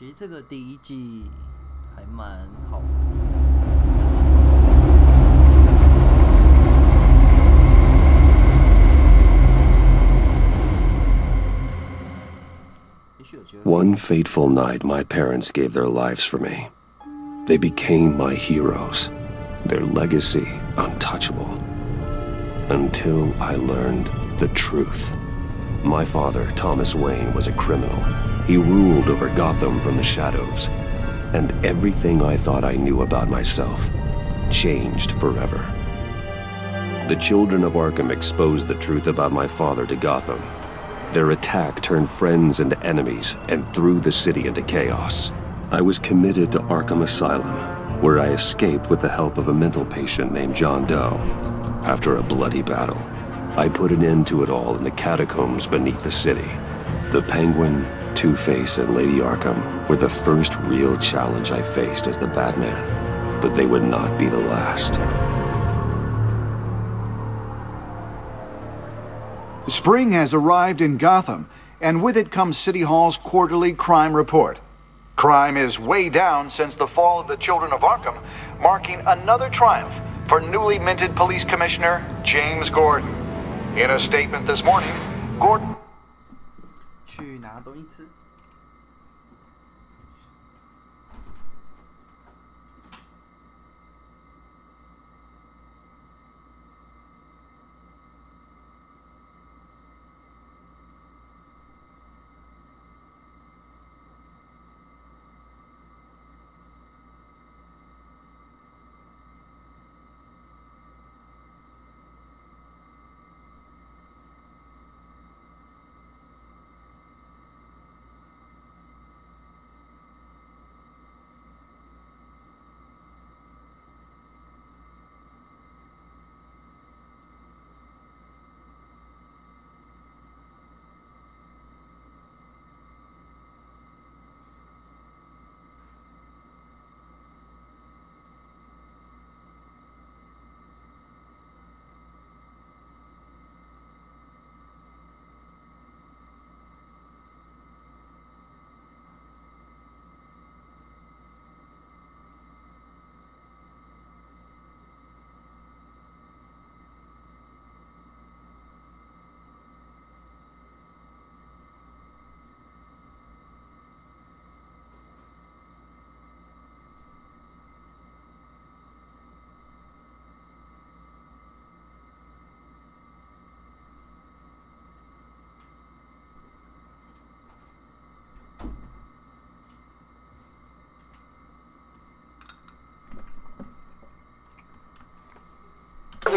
其实这个第一季还蛮好。One fateful night, my parents gave their lives for me. They became my heroes, their legacy untouchable. Until I learned the truth. My father, Thomas Wayne, was a criminal. He ruled over Gotham from the shadows. And everything I thought I knew about myself changed forever. The children of Arkham exposed the truth about my father to Gotham. Their attack turned friends into enemies and threw the city into chaos. I was committed to Arkham Asylum, where I escaped with the help of a mental patient named John Doe. After a bloody battle, I put an end to it all in the catacombs beneath the city. The Penguin, Two-Face, and Lady Arkham were the first real challenge I faced as the Batman, but they would not be the last. Spring has arrived in Gotham, and with it comes City Hall's quarterly crime report. Crime is way down since the fall of the Children of Arkham, marking another triumph for newly minted Police Commissioner James Gordon. In a statement this morning, Gordon... 去拿东西吃。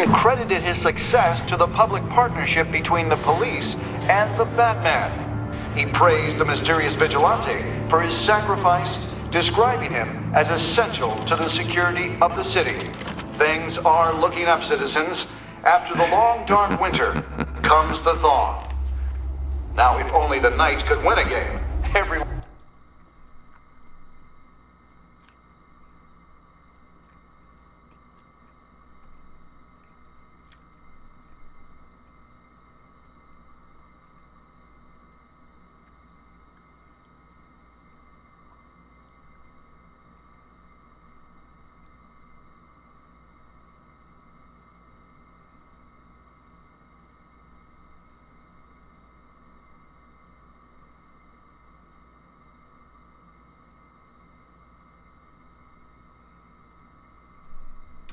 credited his success to the public partnership between the police and the Batman. He praised the mysterious vigilante for his sacrifice, describing him as essential to the security of the city. Things are looking up, citizens. After the long, dark winter comes the thaw. Now, if only the Knights could win a game, everyone...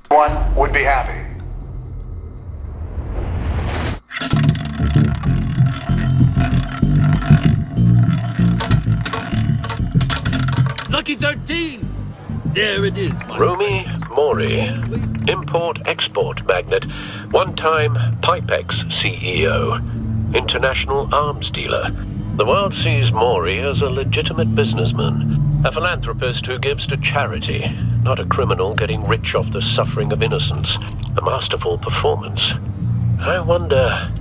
one would be happy. Lucky 13! There it is, my Rumi friends. Mori, import-export magnate, one-time Pipex CEO, international arms dealer. The world sees Mori as a legitimate businessman, a philanthropist who gives to charity, not a criminal getting rich off the suffering of innocence. A masterful performance. I wonder,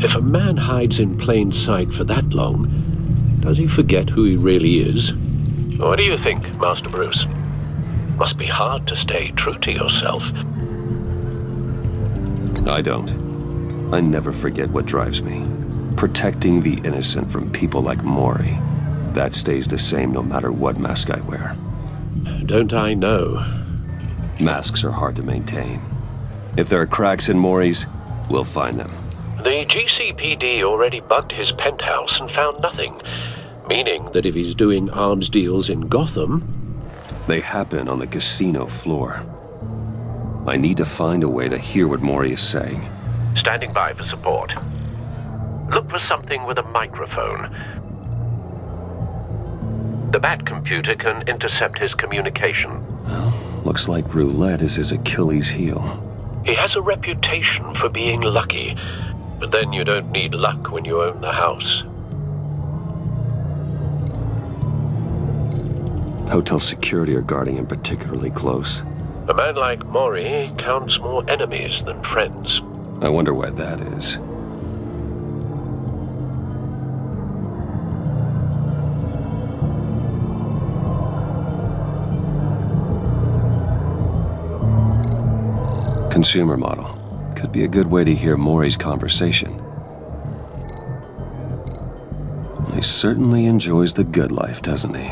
if a man hides in plain sight for that long, does he forget who he really is? What do you think, Master Bruce? Must be hard to stay true to yourself. I don't. I never forget what drives me. Protecting the innocent from people like Mori. That stays the same no matter what mask I wear. Don't I know? Masks are hard to maintain. If there are cracks in Mori's, we'll find them. The GCPD already bugged his penthouse and found nothing. Meaning that if he's doing arms deals in Gotham... They happen on the casino floor. I need to find a way to hear what Mori is saying. Standing by for support. Look for something with a microphone. The Bat computer can intercept his communication. Well, looks like roulette is his Achilles heel. He has a reputation for being lucky, but then you don't need luck when you own the house. Hotel security are guarding him particularly close. A man like Mori counts more enemies than friends. I wonder why that is. Consumer model. Could be a good way to hear Mori's conversation. He certainly enjoys the good life, doesn't he?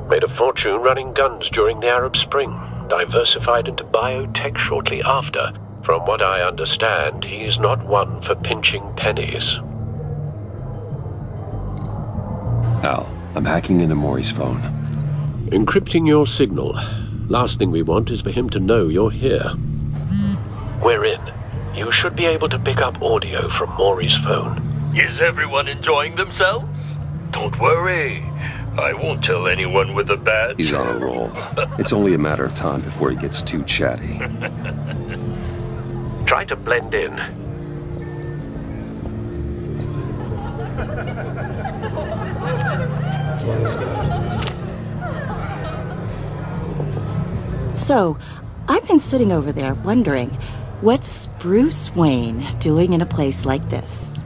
Made a fortune running guns during the Arab Spring. Diversified into biotech shortly after. From what I understand, he's not one for pinching pennies. Al, I'm hacking into Mori's phone. Encrypting your signal. Last thing we want is for him to know you're here. We're in. You should be able to pick up audio from Mori's phone. Is everyone enjoying themselves? Don't worry. I won't tell anyone with a badge. He's on a roll. It's only a matter of time before he gets too chatty. Try to blend in. So, I've been sitting over there wondering, what's Bruce Wayne doing in a place like this?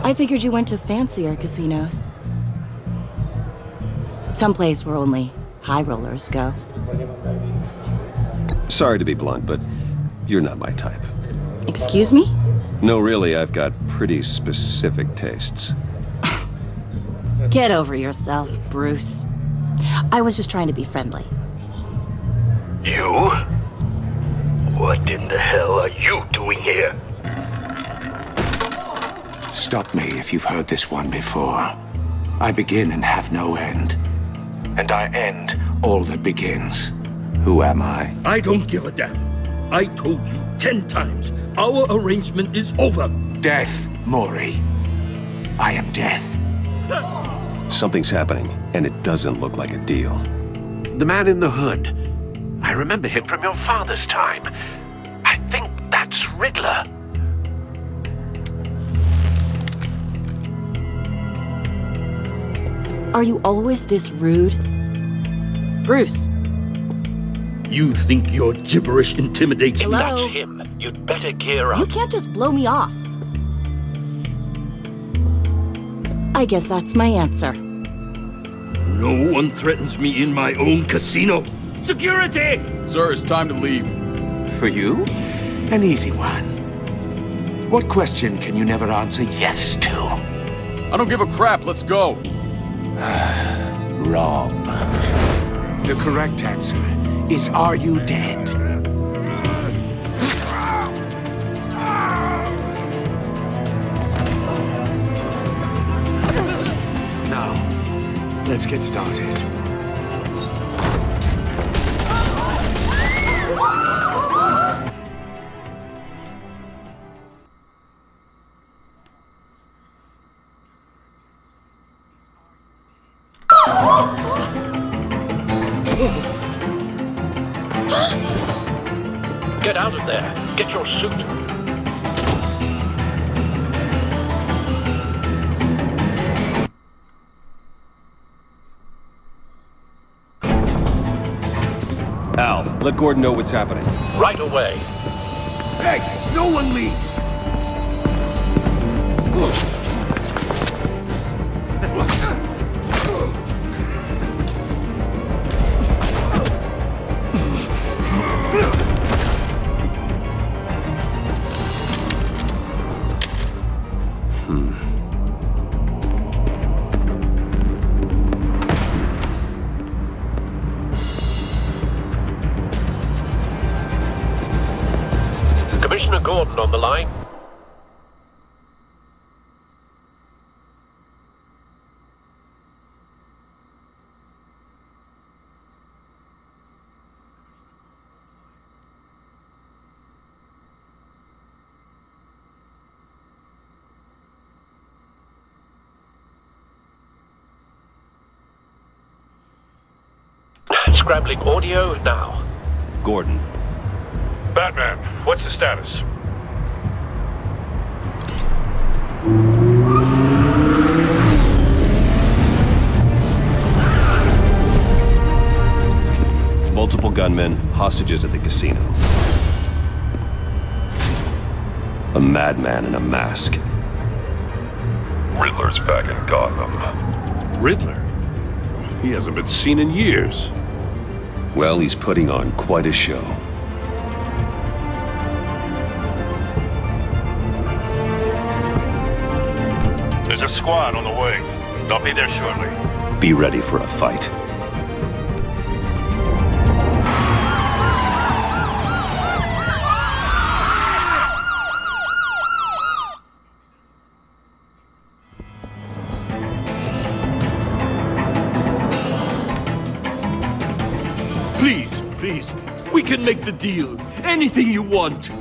I figured you went to fancier casinos. Someplace where only high rollers go. Sorry to be blunt, but you're not my type. Excuse me? No, really, I've got pretty specific tastes. Get over yourself, Bruce. I was just trying to be friendly. You? What in the hell are you doing here? Stop me if you've heard this one before. I begin and have no end. And I end all that begins. Who am I? I don't give a damn. I told you 10 times. Our arrangement is over. Death, Mori. I am death. Something's happening, and it doesn't look like a deal. The man in the hood. I remember him from your father's time. I think that's Riddler. Are you always this rude? Bruce. You think your gibberish intimidates me? Hello? That's him. You'd better gear up. You can't just blow me off. I guess that's my answer. No one threatens me in my own casino. Security! Sir, it's time to leave. For you? An easy one. What question can you never answer yes to? I don't give a crap, let's go. Wrong. The correct answer is, are you dead? Now, let's get started. Get out of there. Get your suit. Al, let Gordon know what's happening. Right away. Hey, no one leaves! Commissioner Gordon on the line. Scrambling audio now. Gordon. Batman, what's the status? Multiple gunmen, hostages at the casino. A madman in a mask. Riddler's back in Gotham. Riddler? He hasn't been seen in years. Well, he's putting on quite a show. There's a squad on the way. They'll be there shortly. Be ready for a fight. Please, we can make the deal. Anything you want.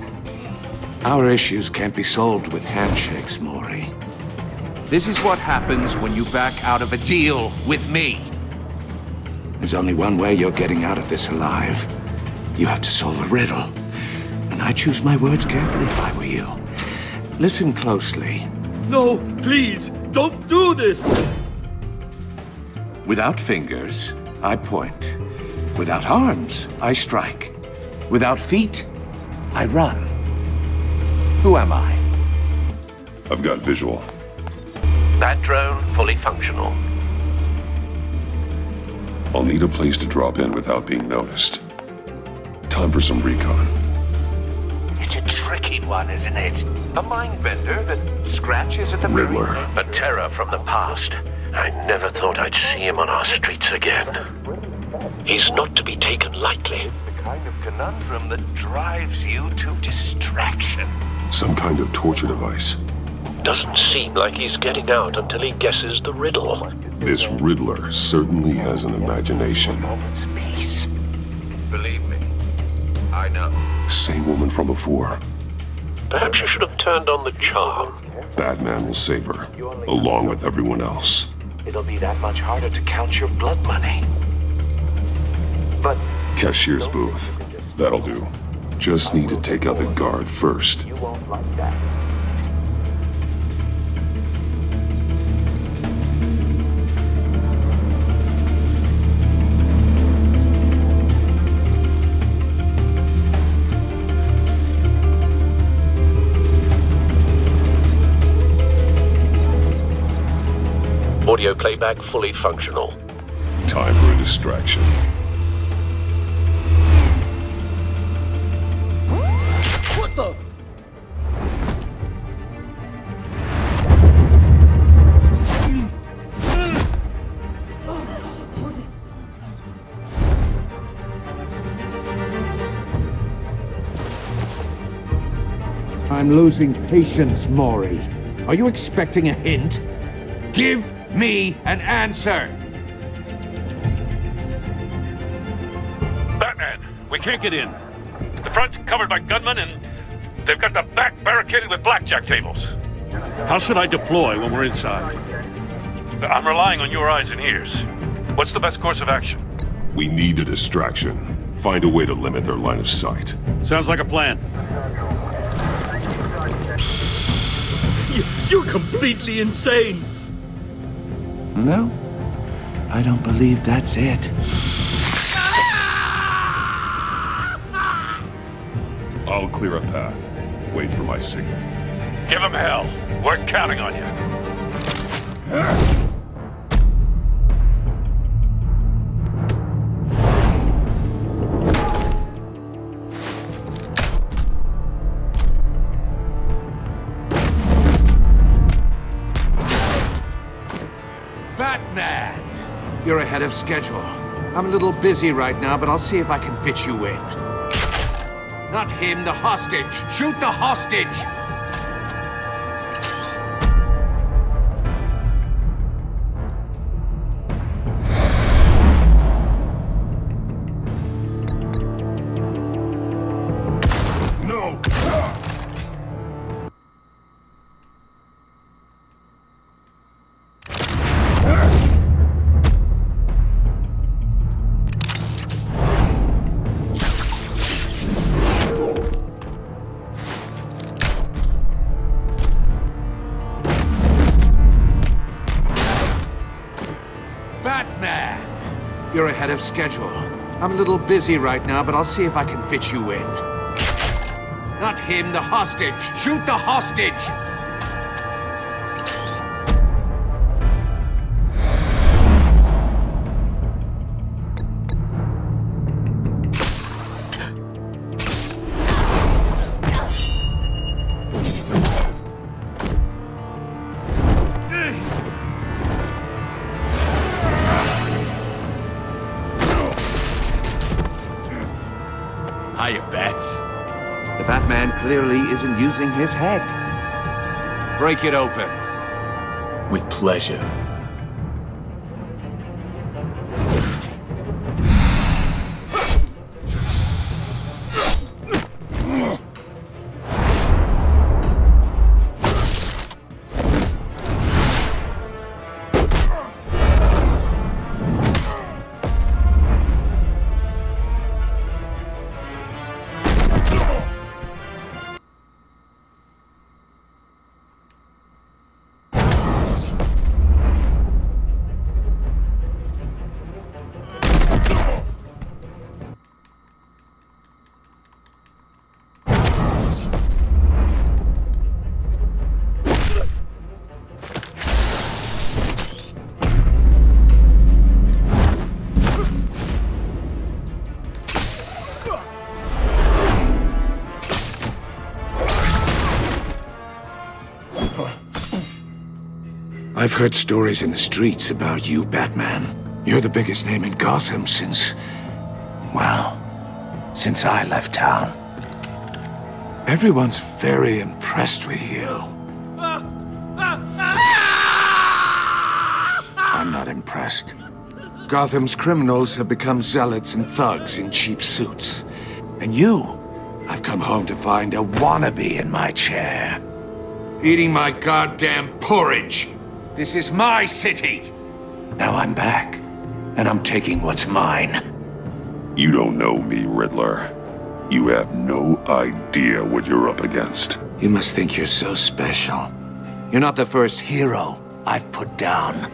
Our issues can't be solved with handshakes, Maury. This is what happens when you back out of a deal with me. There's only one way you're getting out of this alive. You have to solve a riddle. And I choose my words carefully if I were you. Listen closely. No, please, don't do this. Without fingers, I point. Without arms, I strike. Without feet, I run. Who am I? I've got visual. That drone fully functional. I'll need a place to drop in without being noticed. Time for some recon. It's a tricky one, isn't it? A mind bender that scratches at the Riddler. A terror from the past. I never thought I'd see him on our streets again. He's not to be taken lightly. The kind of conundrum that drives you to distraction. Some kind of torture device. Doesn't seem like he's getting out until he guesses the riddle. This Riddler certainly has an imagination. Peace. Believe me, I know. Same woman from before. Perhaps you should have turned on the charm. Batman will save her, along with everyone else. It'll be that much harder to count your blood money. but... Cashier's booth. That'll do. Just need to take out the guard first. You won't like that. Audio playback fully functional. Time for a distraction. What the? I'm losing patience, Maury. Are you expecting a hint? Give me an answer! Batman, we can't get in. The front's covered by gunmen, and they've got the back barricaded with blackjack tables. How should I deploy when we're inside? I'm relying on your eyes and ears. What's the best course of action? We need a distraction. Find a way to limit their line of sight. Sounds like a plan. You're completely insane! No, I don't believe that's it. I'll clear a path. Wait for my signal. Give him hell. We're counting on you. Batman! You're ahead of schedule. I'm a little busy right now, but I'll see if I can fit you in. Not him, the hostage! Shoot the hostage! No! Batman! You're ahead of schedule. I'm a little busy right now, but I'll see if I can fit you in. Not him, the hostage! Shoot the hostage! Hiya, Bats. The Batman clearly isn't using his head. Break it open. With pleasure. I've heard stories in the streets about you, Batman. You're the biggest name in Gotham since... well, since I left town. Everyone's very impressed with you. I'm not impressed. Gotham's criminals have become zealots and thugs in cheap suits. And you, I've come home to find a wannabe in my chair. Eating my goddamn porridge. This is my city. Now I'm back, and I'm taking what's mine. You don't know me, Riddler. You have no idea what you're up against. You must think you're so special. You're not the first hero I've put down.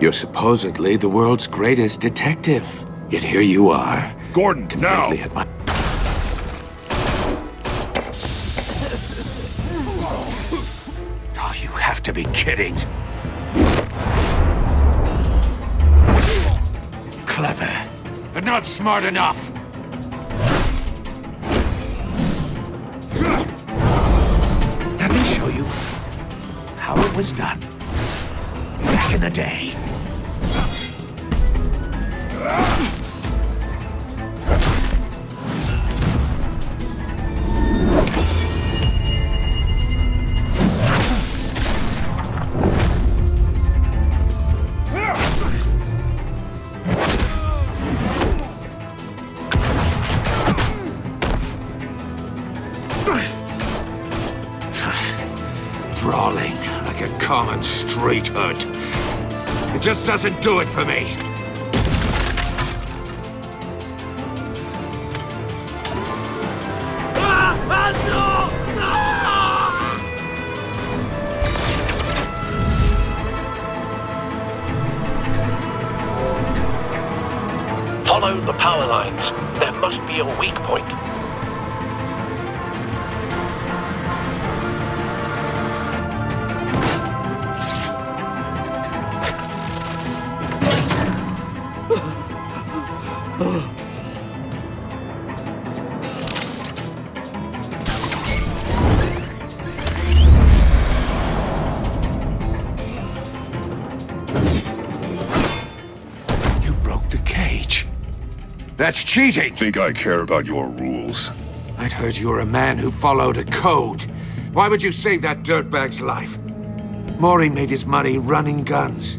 You're supposedly the world's greatest detective. Yet here you are. Gordon, now! At my... Oh, you have to be kidding. Clever, but not smart enough. Let me show you how it was done back in the day. Brawling like a common street hood. It just doesn't do it for me. Follow the power lines. There must be a weak point. That's cheating! Think I care about your rules? I'd heard you were a man who followed a code. Why would you save that dirtbag's life? Mori made his money running guns,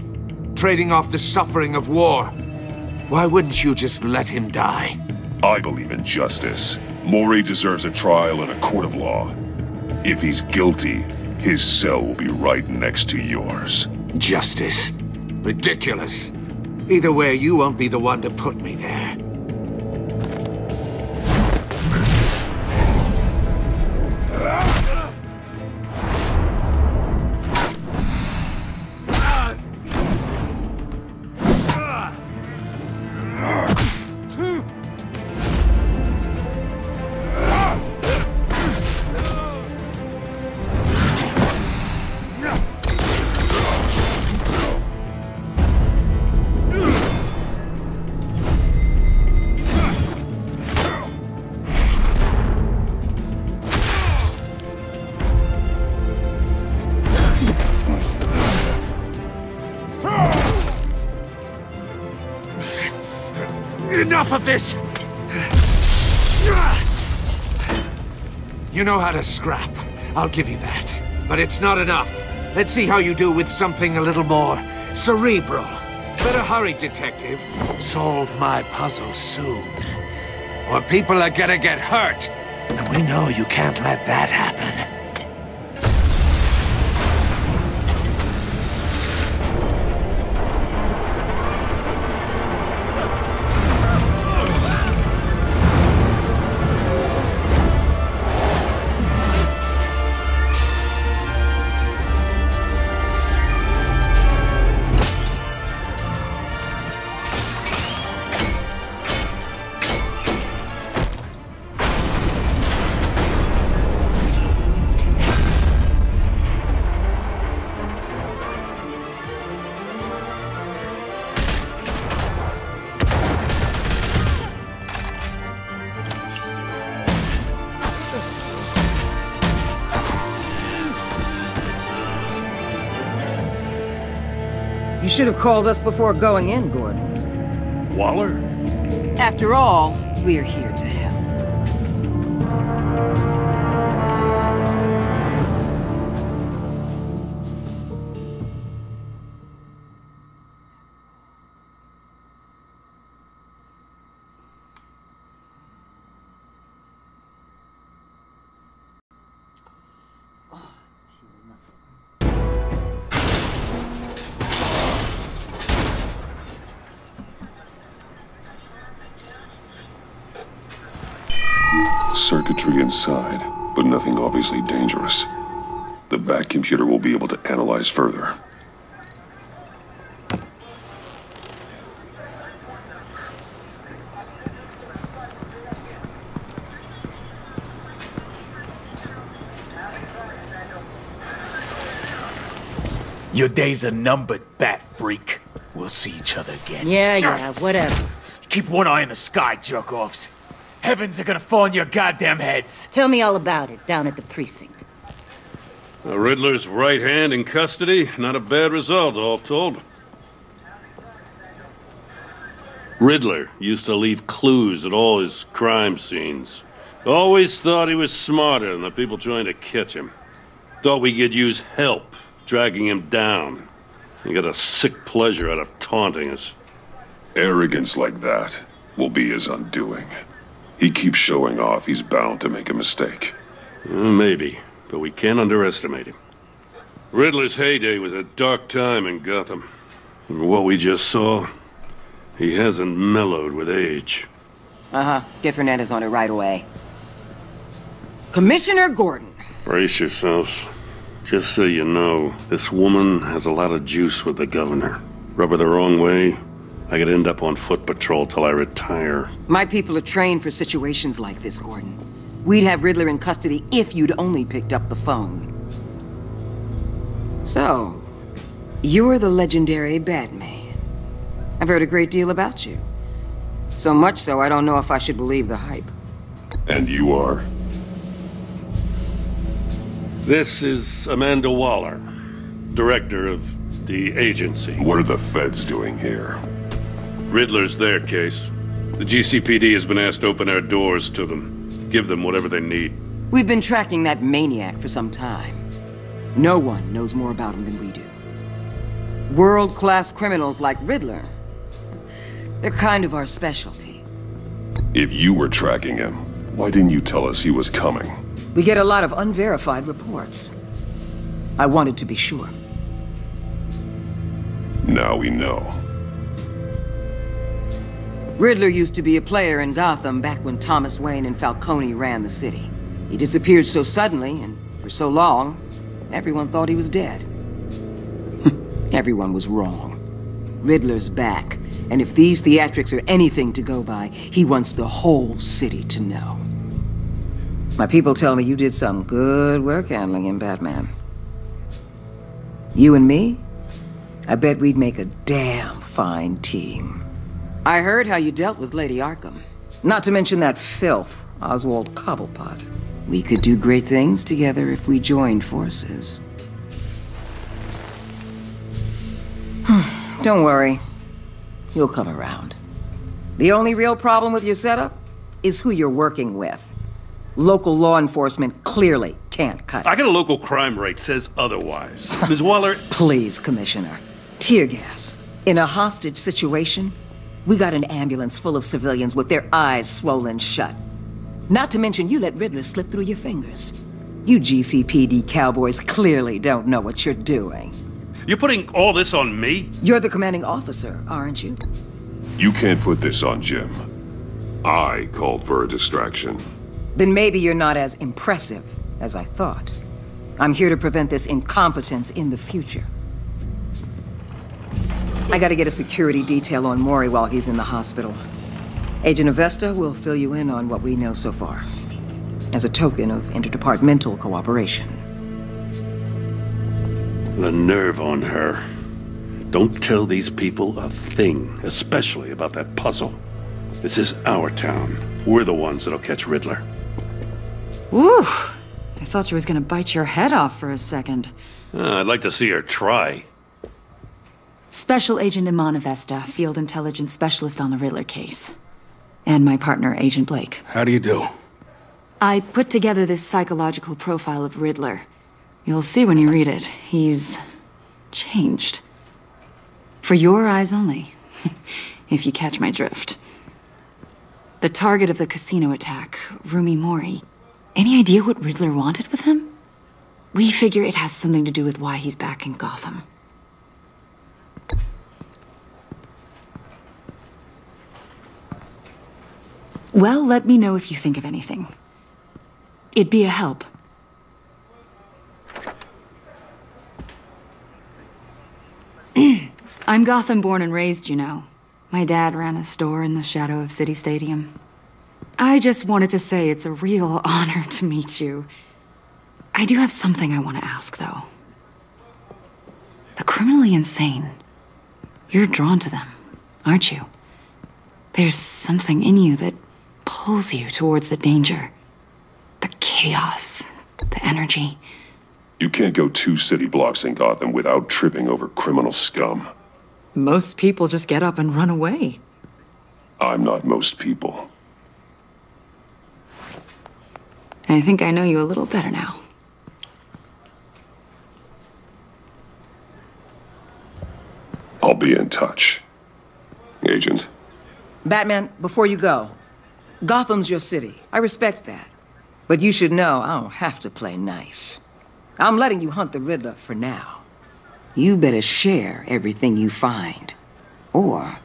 trading off the suffering of war. Why wouldn't you just let him die? I believe in justice. Mori deserves a trial in a court of law. If he's guilty, his cell will be right next to yours. Justice? Ridiculous. Either way, you won't be the one to put me there. Enough of this! You know how to scrap. I'll give you that. But it's not enough. Let's see how you do with something a little more cerebral. Better hurry, detective. Solve my puzzle soon. Or people are gonna get hurt. And we know you can't let that happen. You should have called us before going in, Gordon. Waller? After all, we're here to help. Circuitry inside, but nothing obviously dangerous. The back computer will be able to analyze further. Your days are numbered, bat freak. We'll see each other again. Yeah, whatever. Keep one eye in the sky, jerk-offs. Heavens are gonna fall on your goddamn heads. Tell me all about it down at the precinct. Riddler's right hand in custody. Not a bad result, all told. Riddler used to leave clues at all his crime scenes. Always thought he was smarter than the people trying to catch him. Thought we could use help dragging him down. He got a sick pleasure out of taunting us. Arrogance like that will be his undoing. He keeps showing off, he's bound to make a mistake. Maybe, but we can't underestimate him. Riddler's heyday was a dark time in Gotham. And what we just saw, he hasn't mellowed with age. Get Fernandez on it right away. Commissioner Gordon. Brace yourselves. Just so you know, this woman has a lot of juice with the governor. Rub her the wrong way, I could end up on foot patrol till I retire. My people are trained for situations like this, Gordon. We'd have Riddler in custody if you'd only picked up the phone. So, you're the legendary Batman. I've heard a great deal about you. So much so, I don't know if I should believe the hype. And you are? This is Amanda Waller, director of the agency. What are the feds doing here? Riddler's their case. The GCPD has been asked to open our doors to them. Give them whatever they need. We've been tracking that maniac for some time. No one knows more about him than we do. World-class criminals like Riddler. They're kind of our specialty. If you were tracking him, why didn't you tell us he was coming? We get a lot of unverified reports. I wanted to be sure. Now we know. Riddler used to be a player in Gotham back when Thomas Wayne and Falcone ran the city. He disappeared so suddenly and for so long, everyone thought he was dead. Everyone was wrong. Riddler's back, and if these theatrics are anything to go by, he wants the whole city to know. My people tell me you did some good work handling him, Batman. You and me? I bet we'd make a damn fine team. I heard how you dealt with Lady Arkham. Not to mention that filth, Oswald Cobblepot. We could do great things together if we joined forces. Don't worry. You'll come around. The only real problem with your setup is who you're working with. Local law enforcement clearly can't cut it. I got a local crime rate says otherwise. Ms. Waller... Please, Commissioner. Tear gas. In a hostage situation, we got an ambulance full of civilians with their eyes swollen shut. Not to mention you let Riddler slip through your fingers. You GCPD cowboys clearly don't know what you're doing. You're putting all this on me? You're the commanding officer, aren't you? You can't put this on Jim. I called for a distraction. Then maybe you're not as impressive as I thought. I'm here to prevent this incompetence in the future. I gotta get a security detail on Maury while he's in the hospital. Agent Avesta will fill you in on what we know so far, as a token of interdepartmental cooperation. The nerve on her. Don't tell these people a thing, especially about that puzzle. This is our town. We're the ones that'll catch Riddler. Woo! I thought you was gonna bite your head off for a second. I'd like to see her try. Special Agent Iman Avesta, Field Intelligence Specialist on the Riddler case. And my partner, Agent Blake. How do you do? I put together this psychological profile of Riddler. You'll see when you read it. He's changed. For your eyes only, if you catch my drift. The target of the casino attack, Rumi Mori. Any idea what Riddler wanted with him? We figure it has something to do with why he's back in Gotham. Well, let me know if you think of anything. It'd be a help. I'm Gotham born and raised, you know. My dad ran a store in the shadow of City Stadium. I just wanted to say it's a real honor to meet you. I do have something I want to ask, though. The criminally insane. You're drawn to them, aren't you? There's something in you that pulls you towards the danger. The chaos, the energy. You can't go 2 city blocks in Gotham without tripping over criminal scum. Most people just get up and run away. I'm not most people. I think I know you a little better now. I'll be in touch. Agent. Batman, before you go, Gotham's your city. I respect that. But you should know I don't have to play nice. I'm letting you hunt the Riddler for now. You better share everything you find. Or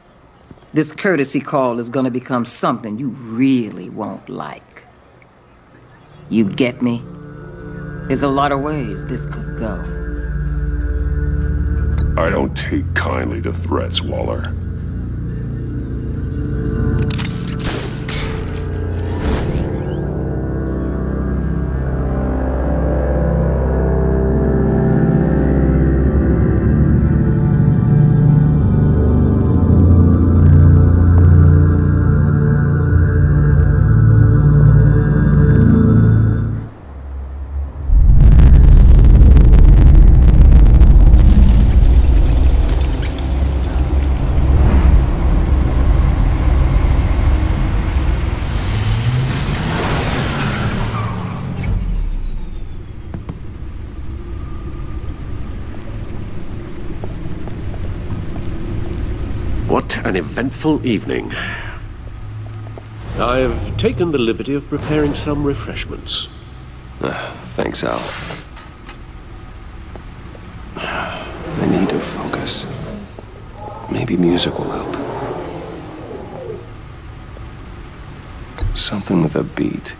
this courtesy call is gonna become something you really won't like. You get me? There's a lot of ways this could go. I don't take kindly to threats, Waller. What an eventful evening. I've taken the liberty of preparing some refreshments. Thanks, Al. I need to focus. Maybe music will help. Something with a beat.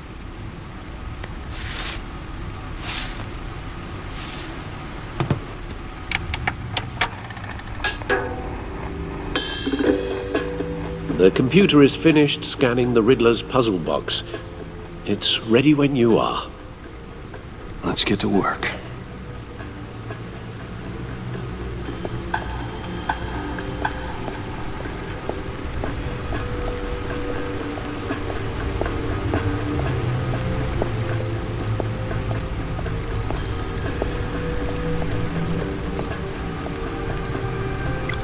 The computer is finished scanning the Riddler's puzzle box. It's ready when you are. Let's get to work.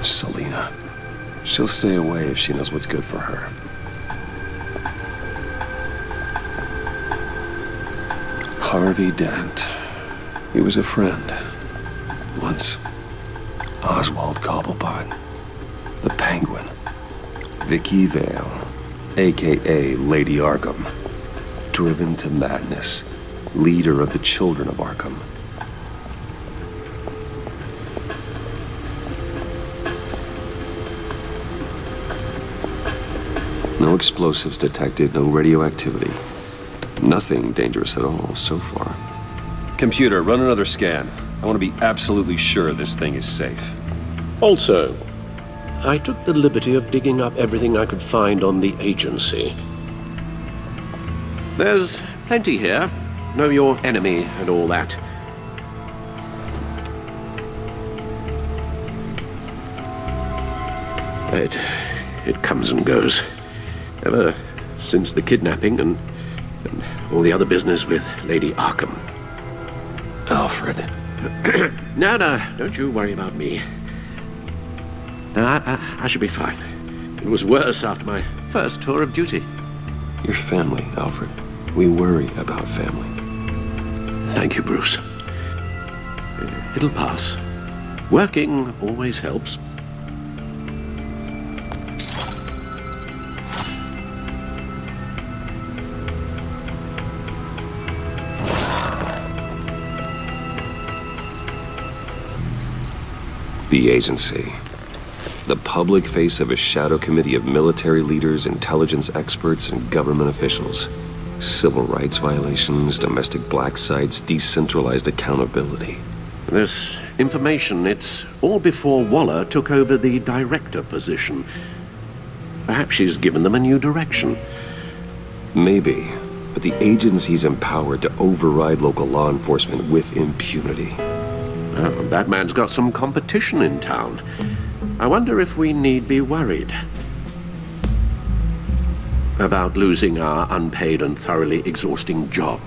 Selina. She'll stay away if she knows what's good for her. Harvey Dent. He was a friend. Once. Oswald Cobblepot. The Penguin. Vicky Vale, a.k.a. Lady Arkham. Driven to madness. Leader of the Children of Arkham. No explosives detected, no radioactivity. Nothing dangerous at all so far. Computer, run another scan. I want to be absolutely sure this thing is safe. Also, I took the liberty of digging up everything I could find on the agency. There's plenty here. Know your enemy and all that. It comes and goes. Ever since the kidnapping and all the other business with Lady Arkham. Alfred. No, don't you worry about me. No, I should be fine. It was worse after my first tour of duty. Your family, Alfred. We worry about family. Thank you, Bruce. It'll pass. Working always helps. The agency. The public face of a shadow committee of military leaders, intelligence experts, and government officials. Civil rights violations, domestic black sites, decentralized accountability. This information, it's all before Waller took over the director position. Perhaps she's given them a new direction. Maybe, but the agency's empowered to override local law enforcement with impunity. Oh, Batman's got some competition in town. I wonder if we need be worried about losing our unpaid and thoroughly exhausting job,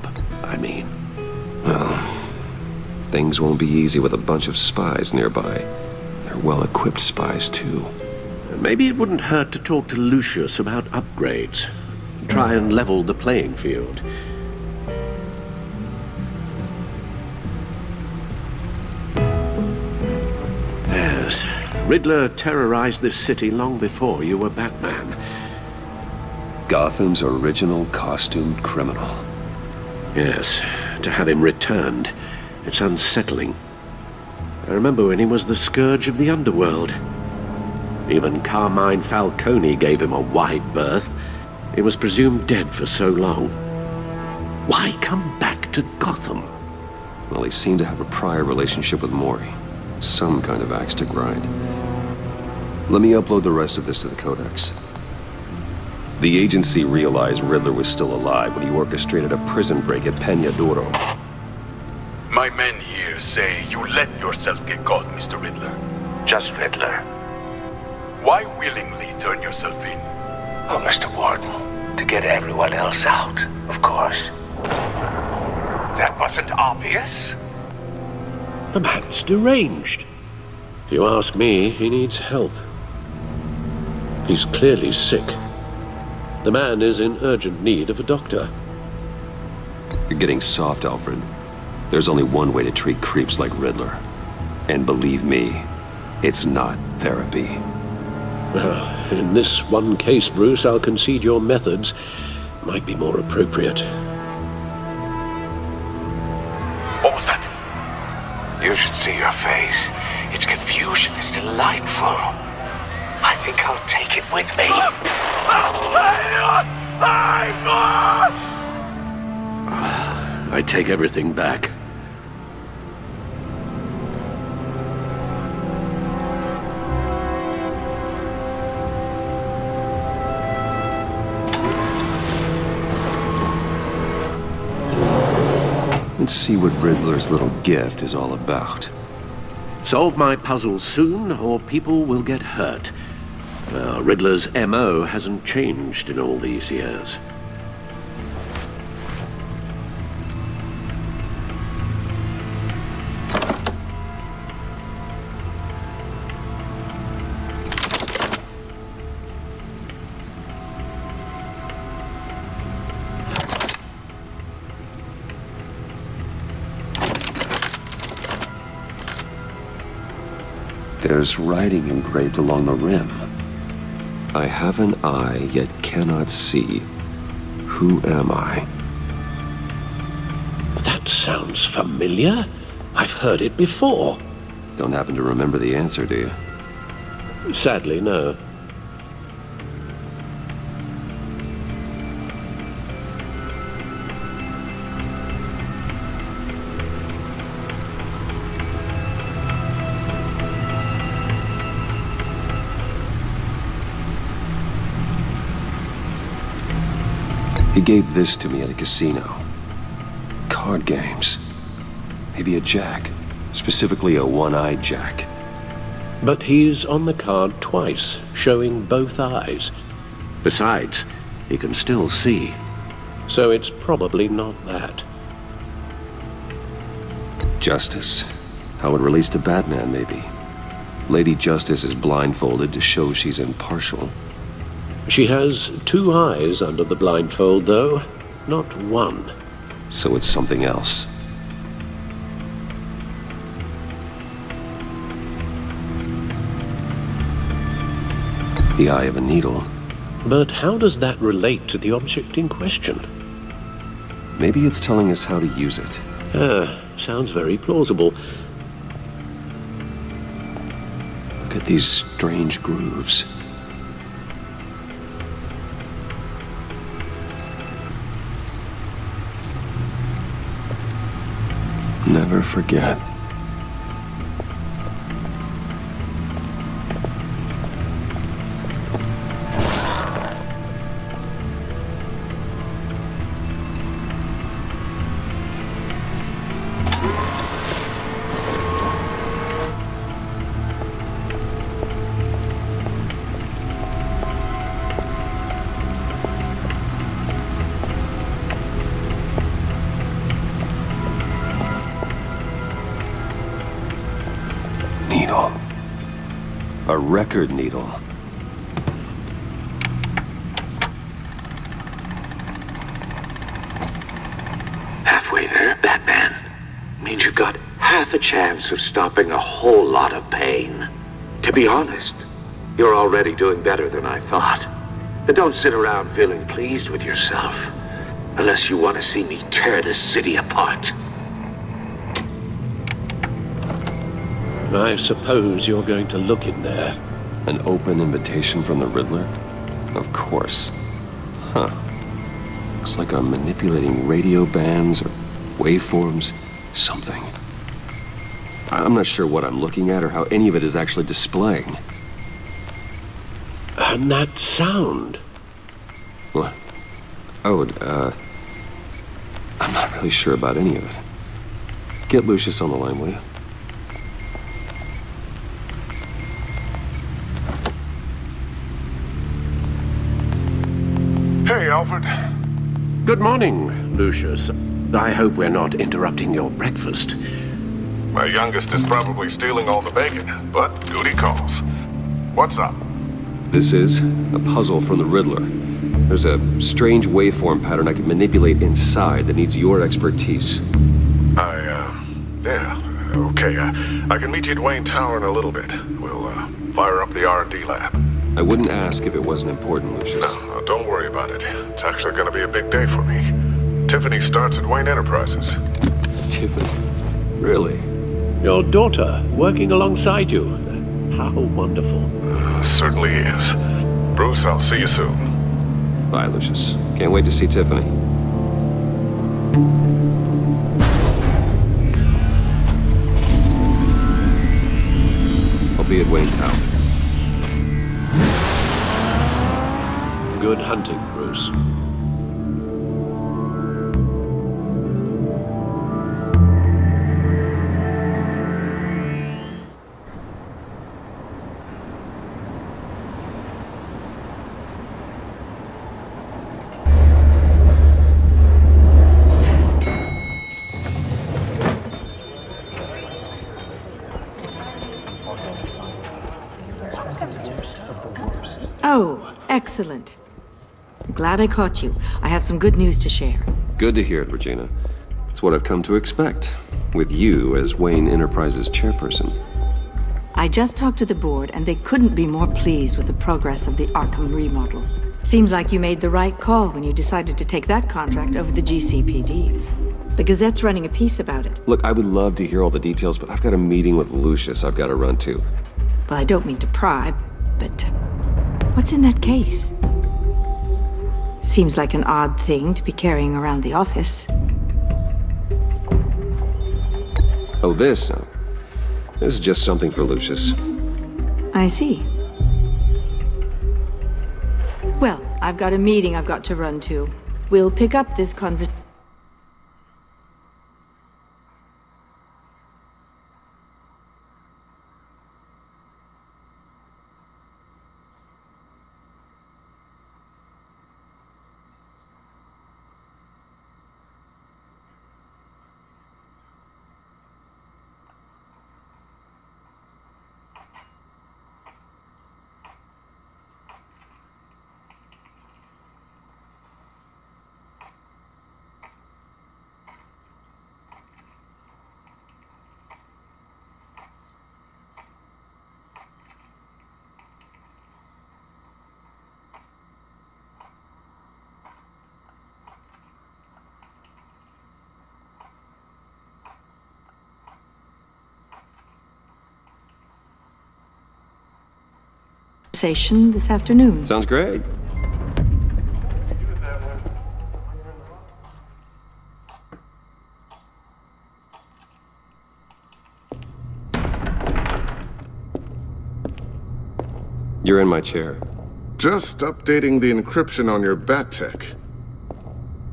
I mean. Well, things won't be easy with a bunch of spies nearby. They're well-equipped spies, too. Maybe it wouldn't hurt to talk to Lucius about upgrades. Try and level the playing field. Yes, Riddler terrorized this city long before you were Batman. Gotham's original costumed criminal. Yes, to have him returned, it's unsettling. I remember when he was the scourge of the underworld. Even Carmine Falcone gave him a wide berth. He was presumed dead for so long. Why come back to Gotham? Well, he seemed to have a prior relationship with Mori. Some kind of axe to grind. Let me upload the rest of this to the Codex. The agency realized Riddler was still alive when he orchestrated a prison break at Peña Duro. My men here say you let yourself get caught, Mr. Riddler. Just Riddler. Why willingly turn yourself in? Oh, Mr. Warden, to get everyone else out, of course. That wasn't obvious? The man's deranged. If you ask me, he needs help. He's clearly sick. The man is in urgent need of a doctor. You're getting soft, Alfred. There's only one way to treat creeps like Riddler. And believe me, it's not therapy. Well, in this one case, Bruce, I'll concede your methods might be more appropriate. What was that? You should see your face. Its confusion is delightful. I think I'll take it with me. I take everything back. Let's see what Riddler's little gift is all about. Solve my puzzles soon, or people will get hurt. Riddler's M.O. hasn't changed in all these years. There's writing engraved along the rim. I have an eye, yet cannot see. Who am I? That sounds familiar. I've heard it before. Don't happen to remember the answer, do you? Sadly, no. He gave this to me at a casino. Card games. Maybe a jack. Specifically a one-eyed jack. But he's on the card twice, showing both eyes. Besides, he can still see. So it's probably not that. Justice. How it relates to Batman, maybe. Lady Justice is blindfolded to show she's impartial. She has two eyes under the blindfold, though, not one. So it's something else. The eye of a needle. But how does that relate to the object in question? Maybe it's telling us how to use it. Sounds very plausible. Look at these strange grooves. never forget. Needle. A record needle. Halfway there, Batman. Means you've got half a chance of stopping a whole lot of pain. To be honest, you're already doing better than I thought. And don't sit around feeling pleased with yourself. Unless you want to see me tear this city apart. I suppose you're going to look in there. An open invitation from the Riddler? Of course. Huh. Looks like I'm manipulating radio bands or waveforms. Something. I'm not sure what I'm looking at or how any of it is actually displaying. And that sound? What? Oh, I'm not really sure about any of it. Get Lucius on the line, will you? Hey, Alfred. Good morning, Lucius. I hope we're not interrupting your breakfast. My youngest is probably stealing all the bacon, but duty calls. What's up? This is a puzzle from the Riddler. There's a strange waveform pattern I can manipulate inside that needs your expertise. Yeah, okay. I can meet you at Wayne Tower in a little bit. We'll, fire up the R&D lab. I wouldn't ask if it wasn't important, Lucius. No, don't worry about it. It's actually gonna be a big day for me. Tiffany starts at Wayne Enterprises. Tiffany? Really? Your daughter, working alongside you. How wonderful. Certainly is. Bruce, I'll see you soon. Bye, Lucius. Can't wait to see Tiffany. I'll be at Wayne Tower. Good hunting, Bruce. Oh, excellent. I'm glad I caught you. I have some good news to share. Good to hear it, Regina. It's what I've come to expect, with you as Wayne Enterprises chairperson. I just talked to the board, and they couldn't be more pleased with the progress of the Arkham remodel. Seems like you made the right call when you decided to take that contract over the GCPD's. The Gazette's running a piece about it. Look, I would love to hear all the details, but I've got a meeting with Lucius I've got to run to. Well, I don't mean to pry, but what's in that case? Seems like an odd thing to be carrying around the office. Oh, this? No. This is just something for Lucius. I see. Well, I've got a meeting I've got to run to. We'll pick up this conversation. This afternoon. Sounds great. You're in my chair. Just updating the encryption on your bat tech.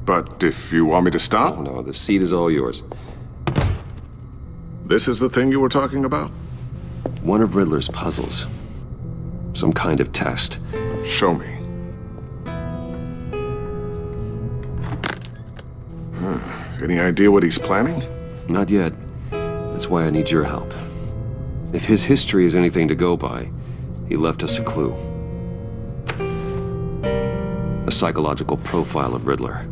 But if you want me to stop? Oh, no, the seat is all yours. This is the thing you were talking about? One of Riddler's puzzles. Some kind of test. Show me. Any idea what he's planning? Not yet. That's why I need your help. If his history is anything to go by, he left us a clue. A psychological profile of Riddler.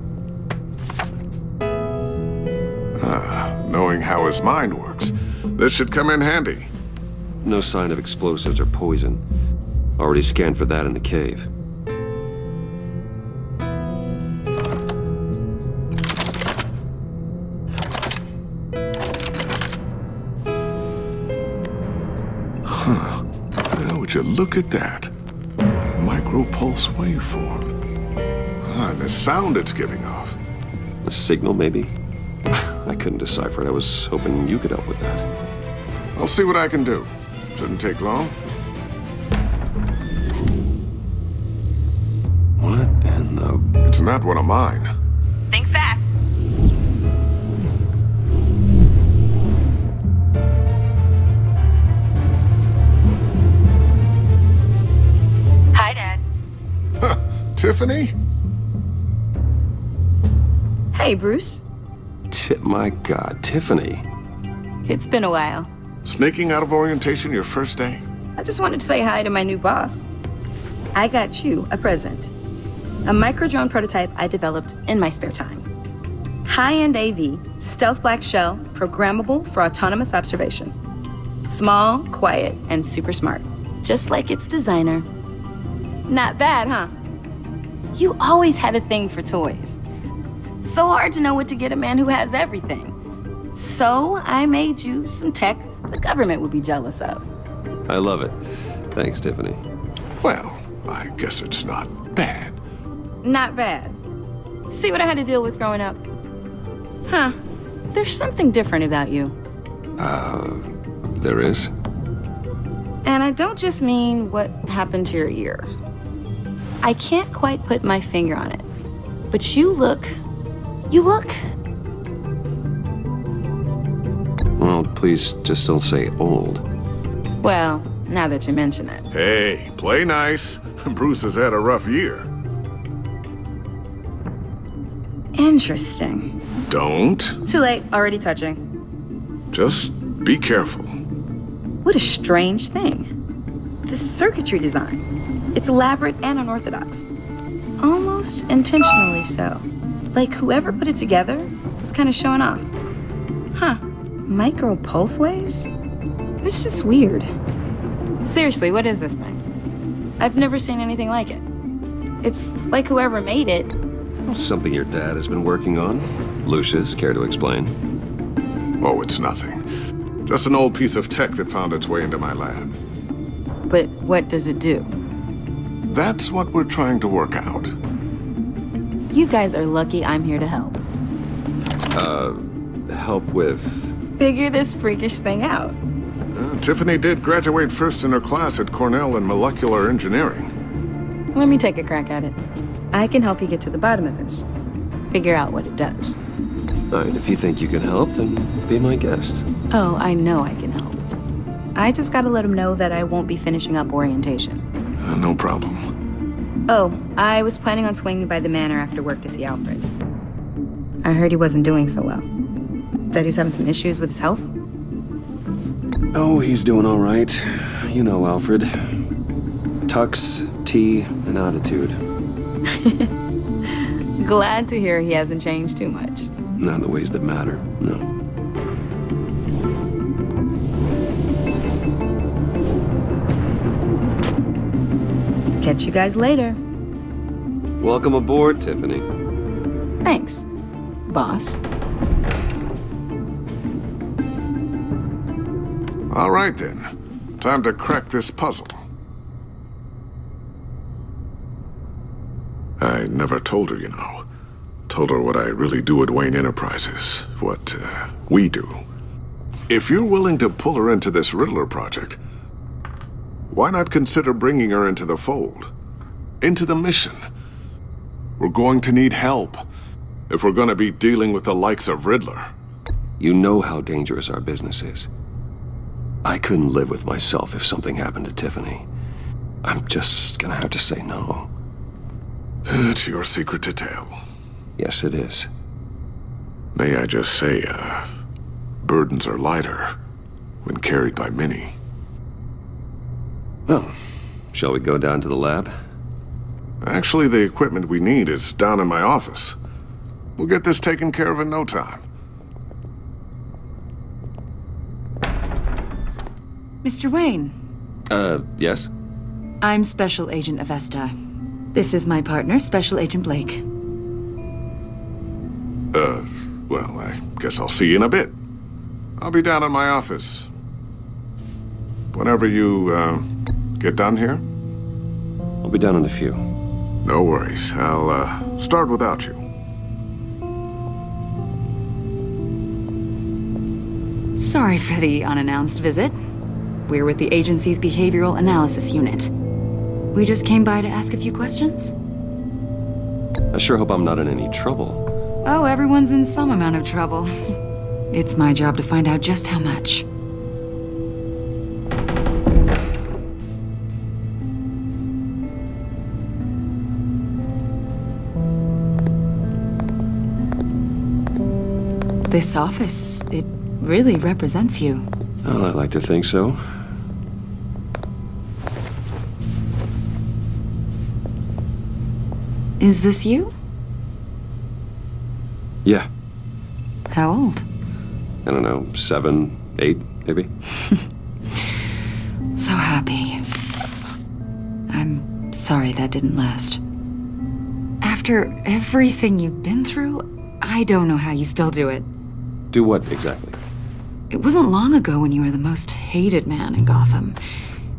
Knowing how his mind works, this should come in handy. No sign of explosives or poison. Already scanned for that in the cave. Would you look at that? Micro-pulse waveform. And the sound it's giving off. A signal, maybe? I couldn't decipher it. I was hoping you could help with that. I'll see what I can do. Shouldn't take long. What in the... It's not one of mine. Think fast. Hi, Dad. Tiffany? Hey, Bruce. My God, Tiffany. It's been a while. Sneaking out of orientation your first day? I just wanted to say hi to my new boss. I got you a present. A micro-drone prototype I developed in my spare time. High-end AV, stealth black shell, programmable for autonomous observation. Small, quiet, and super smart. Just like its designer. Not bad, huh? You always had a thing for toys. So hard to know what to get a man who has everything. So I made you some tech the government would be jealous of. I love it. Thanks, Tiffany. Well, I guess it's not bad. Not bad. See what I had to deal with growing up? Huh. There's something different about you. There is? And I don't just mean what happened to your ear. I can't quite put my finger on it. But you look... Well, please just don't say old. Well, now that you mention it. Hey, play nice. Bruce has had a rough year. Interesting. Don't. Too late, already touching. Just be careful. What a strange thing. The circuitry design. It's elaborate and unorthodox. Almost intentionally so. Like whoever put it together was kind of showing off. Huh. Micro pulse waves? It's just weird. Seriously, what is this thing? I've never seen anything like it. It's like whoever made it. Something your dad has been working on. Lucius, care to explain? Oh, it's nothing. Just an old piece of tech that found its way into my lab. But what does it do? That's what we're trying to work out. You guys are lucky I'm here to help. Help with? Figure this freakish thing out. Tiffany did graduate first in her class at Cornell in molecular engineering. Let me take a crack at it. I can help you get to the bottom of this. Figure out what it does. All right, if you think you can help, then be my guest. Oh, I know I can help. I just gotta let him know that I won't be finishing up orientation. No problem. Oh, I was planning on swinging by the manor after work to see Alfred. I heard he wasn't doing so well. That he was having some issues with his health? Oh, he's doing all right. You know Alfred. Tux, tea, and attitude. Glad to hear he hasn't changed too much. Not in the ways that matter, no. Catch you guys later. Welcome aboard, Tiffany. Thanks, boss. All right then. Time to crack this puzzle. I never told her, you know. Told her what I really do at Wayne Enterprises. What, we do. If you're willing to pull her into this Riddler project, Why not consider bringing her into the fold? Into the mission? We're going to need help if we're going to be dealing with the likes of Riddler. You know how dangerous our business is. I couldn't live with myself if something happened to Tiffany. I'm just gonna have to say no. It's your secret to tell. Yes, it is. May I just say, burdens are lighter when carried by many. Well, shall we go down to the lab? Actually, the equipment we need is down in my office. We'll get this taken care of in no time. Mr. Wayne. Yes? I'm Special Agent Avesta. This is my partner, Special Agent Blake. Well, I guess I'll see you in a bit. I'll be down in my office. Whenever you, get done here? I'll be down in a few. No worries. I'll, start without you. Sorry for the unannounced visit. We're with the agency's Behavioral Analysis Unit. We just came by to ask a few questions. I sure hope I'm not in any trouble. Oh, everyone's in some amount of trouble. It's my job to find out just how much. This office, it really represents you. Well, I'd like to think so. Is this you? Yeah. How old? I don't know, 7, 8, maybe? So happy. I'm sorry that didn't last. After everything you've been through, I don't know how you still do it. Do what, exactly? It wasn't long ago when you were the most hated man in Gotham,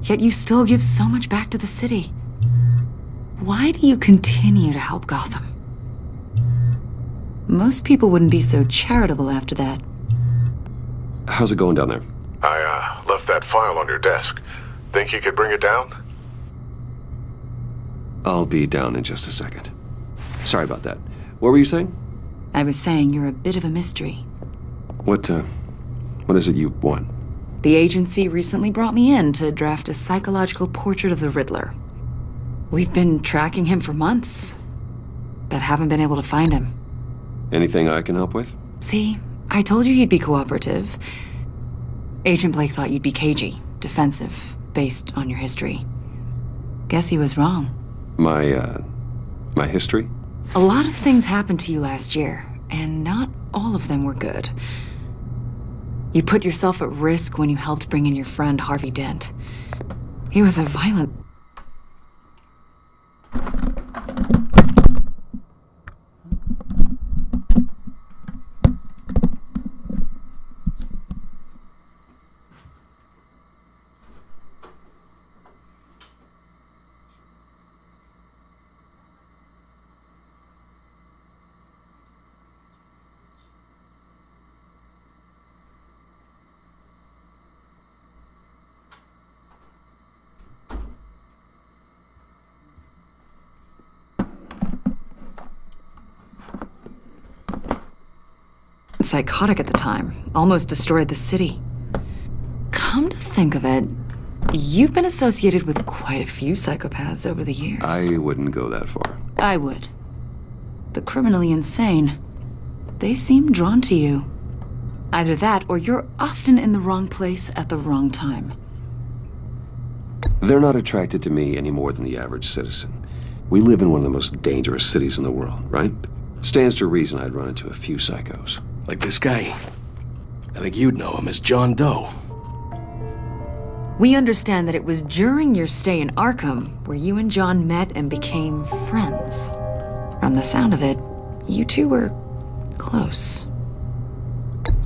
yet you still give so much back to the city. Why do you continue to help Gotham? Most people wouldn't be so charitable after that. How's it going down there? I, left that file on your desk. Think you could bring it down? I'll be down in just a second. Sorry about that. What were you saying? I was saying you're a bit of a mystery. What is it you want? The agency recently brought me in to draft a psychological portrait of the Riddler. We've been tracking him for months, but haven't been able to find him. Anything I can help with? See, I told you he'd be cooperative. Agent Blake thought you'd be cagey, defensive, based on your history. Guess he was wrong. My history? A lot of things happened to you last year, and not all of them were good. You put yourself at risk when you helped bring in your friend Harvey Dent. He was a violent... psychotic at the time, almost destroyed the city. Come to think of it, you've been associated with quite a few psychopaths over the years. I wouldn't go that far. I would. The criminally insane, they seem drawn to you. Either that, or you're often in the wrong place at the wrong time. They're not attracted to me any more than the average citizen. We live in one of the most dangerous cities in the world, right? Stands to reason I'd run into a few psychos. Like this guy. I think you'd know him as John Doe. We understand that it was during your stay in Arkham where you and John met and became friends. From the sound of it, you two were close.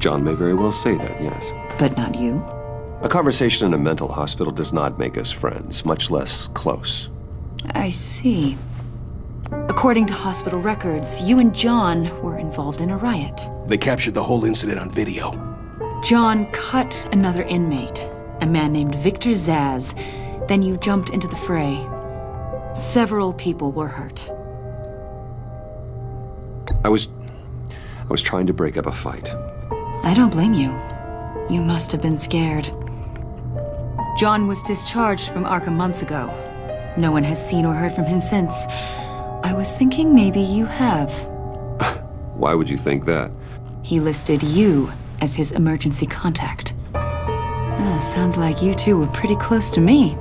John may very well say that, yes. But not you. A conversation in a mental hospital does not make us friends, much less close. I see. According to hospital records, you and John were involved in a riot. They captured the whole incident on video. John cut another inmate, a man named Victor Zaz, Then you jumped into the fray. Several people were hurt. I was trying to break up a fight. I don't blame you. You must have been scared. John was discharged from Arkham months ago. No one has seen or heard from him since. I was thinking maybe you have. Why would you think that? He listed you as his emergency contact. Sounds like you two were pretty close to me.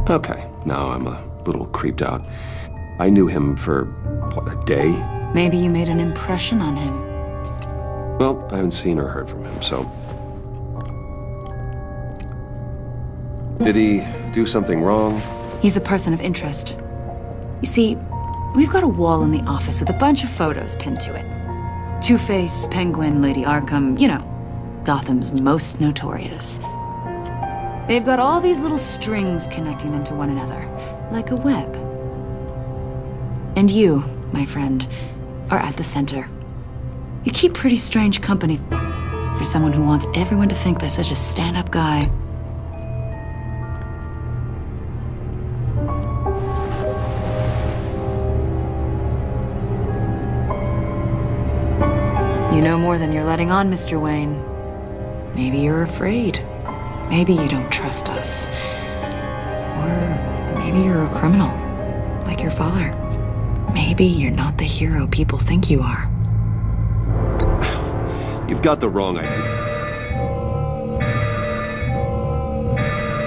Okay, now I'm a little creeped out. I knew him for, what, a day? Maybe you made an impression on him. Well, I haven't seen or heard from him, so... Did he do something wrong? He's a person of interest. You see, we've got a wall in the office with a bunch of photos pinned to it. Two-Face, Penguin, Lady Arkham, you know, Gotham's most notorious. They've got all these little strings connecting them to one another, like a web. And you, my friend, are at the center. You keep pretty strange company for someone who wants everyone to think they're such a stand-up guy. You know more than you're letting on, Mr. Wayne. Maybe you're afraid. Maybe you don't trust us. Or maybe you're a criminal, like your father. Maybe you're not the hero people think you are. You've got the wrong idea.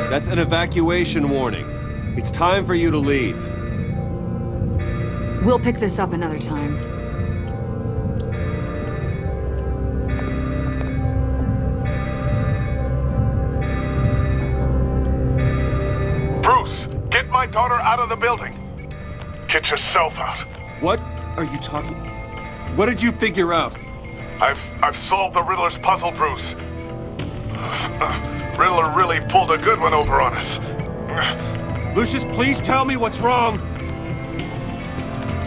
That's an evacuation warning. It's time for you to leave. We'll pick this up another time. Bruce, get my daughter out of the building. Get yourself out. What are you talking? What did you figure out? I've solved the Riddler's puzzle, Bruce. Riddler really pulled a good one over on us. Lucius, please tell me what's wrong.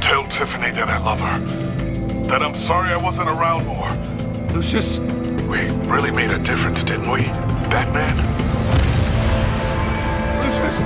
Tell Tiffany that I love her. That I'm sorry I wasn't around more. Lucius? We really made a difference, didn't we, Batman? Lucius!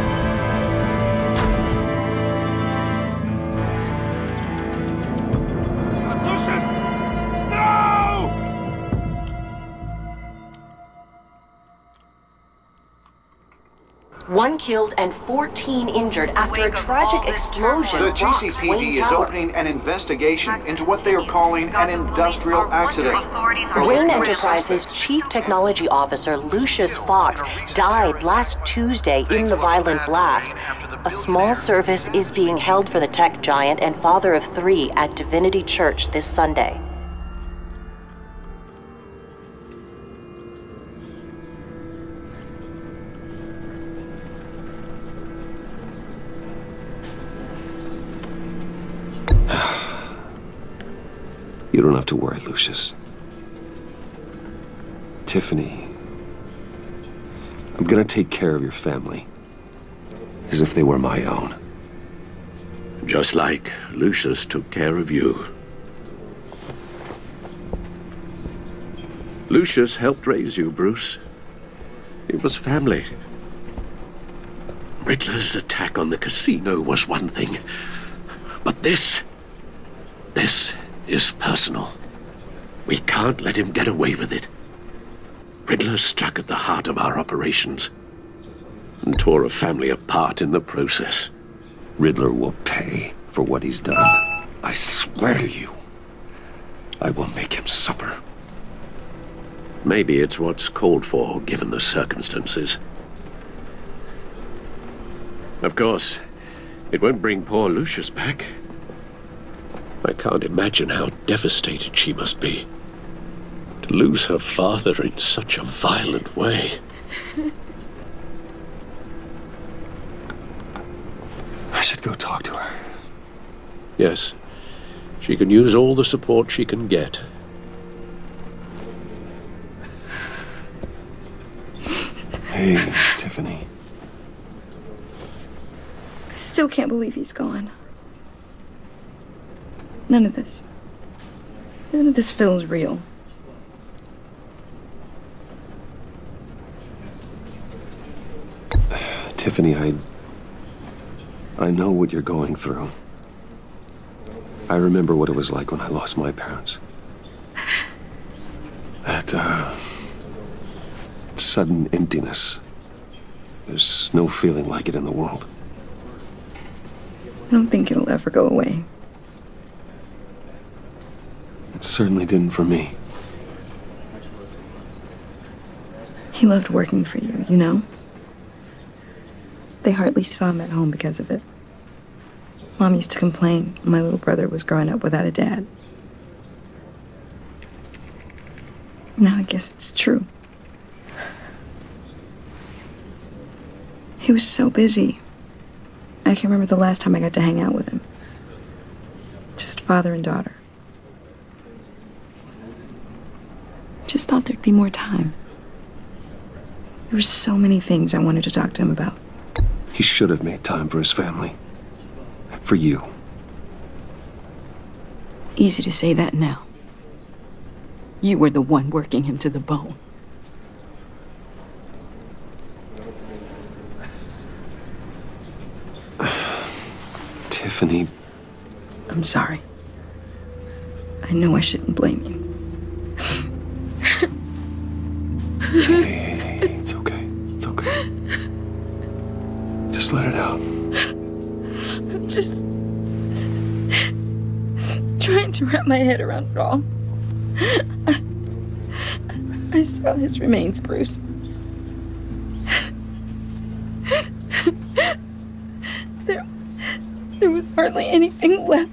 One killed and 14 injured after a tragic explosion. The rocks Wayne GCPD is Tower. opening an investigation into what they are calling an industrial accident. Wayne Enterprises' Chief Technology Officer Lucius Fox died last Tuesday in the violent blast. A small service is being held for the tech giant and father of 3 at Divinity Church this Sunday. You don't have to worry, Lucius. Tiffany, I'm gonna take care of your family. As if they were my own. Just like Lucius took care of you. Lucius helped raise you, Bruce. It was family. Riddler's attack on the casino was one thing. But this is personal. We can't let him get away with it. Riddler struck at the heart of our operations and tore a family apart in the process. Riddler will pay for what he's done. I swear to you, I will make him suffer. Maybe it's what's called for, given the circumstances. Of course, it won't bring poor Lucius back. I can't imagine how devastated she must be. To lose her father in such a violent way. I should go talk to her. Yes, she can use all the support she can get. Hey, Tiffany. I still can't believe he's gone. None of this feels real. Tiffany, I know what you're going through. I remember what it was like when I lost my parents. That, sudden emptiness. There's no feeling like it in the world. I don't think it'll ever go away. It certainly didn't for me. He loved working for you, you know? They hardly saw him at home because of it. Mom used to complain when my little brother was growing up without a dad. Now I guess it's true. He was so busy. I can't remember the last time I got to hang out with him. Just father and daughter. Just thought there'd be more time. There were so many things I wanted to talk to him about. He should have made time for his family. For you. Easy to say that now. You were the one working him to the bone. Tiffany. I'm sorry. I know I shouldn't blame you. Hey, it's okay. It's okay. Just let it out. I'm just trying to wrap my head around it all. I saw his remains, Bruce. There was hardly anything left.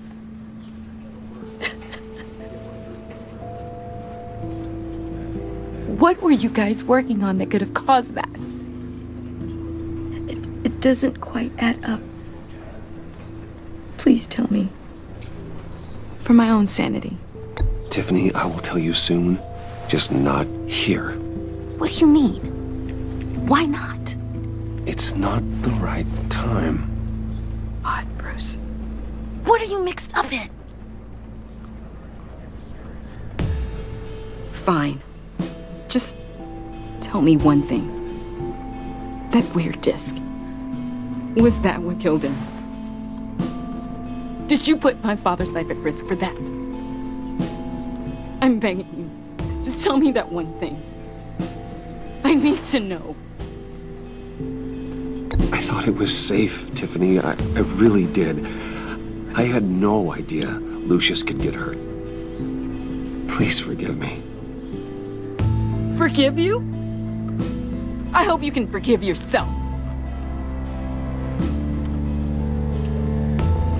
What were you guys working on that could have caused that? It doesn't quite add up. Please tell me. For my own sanity. Tiffany, I will tell you soon. Just not here. What do you mean? Why not? It's not the right time. Odd, Bruce. What are you mixed up in? Fine. Just tell me one thing. That weird disc. Was that what killed him? Did you put my father's life at risk for that? I'm begging you. Just tell me that one thing. I need to know. I thought it was safe, Tiffany. I really did. I had no idea Lucius could get hurt. Please forgive me. Forgive you? I hope you can forgive yourself.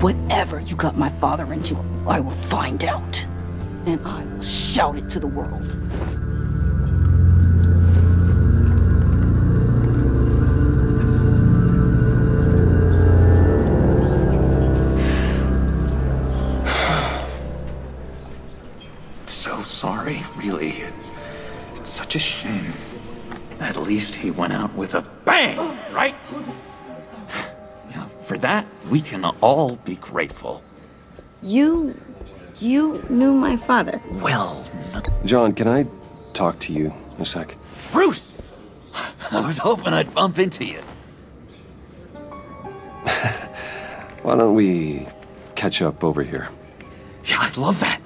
Whatever you got my father into, I will find out. And I will shout it to the world. So sorry, really. It's such a shame. At least he went out with a bang, right? Now, for that, we can all be grateful. You knew my father? Well, no. John, can I talk to you a sec? Bruce! I was hoping I'd bump into you. Why don't we catch up over here? Yeah, I'd love that.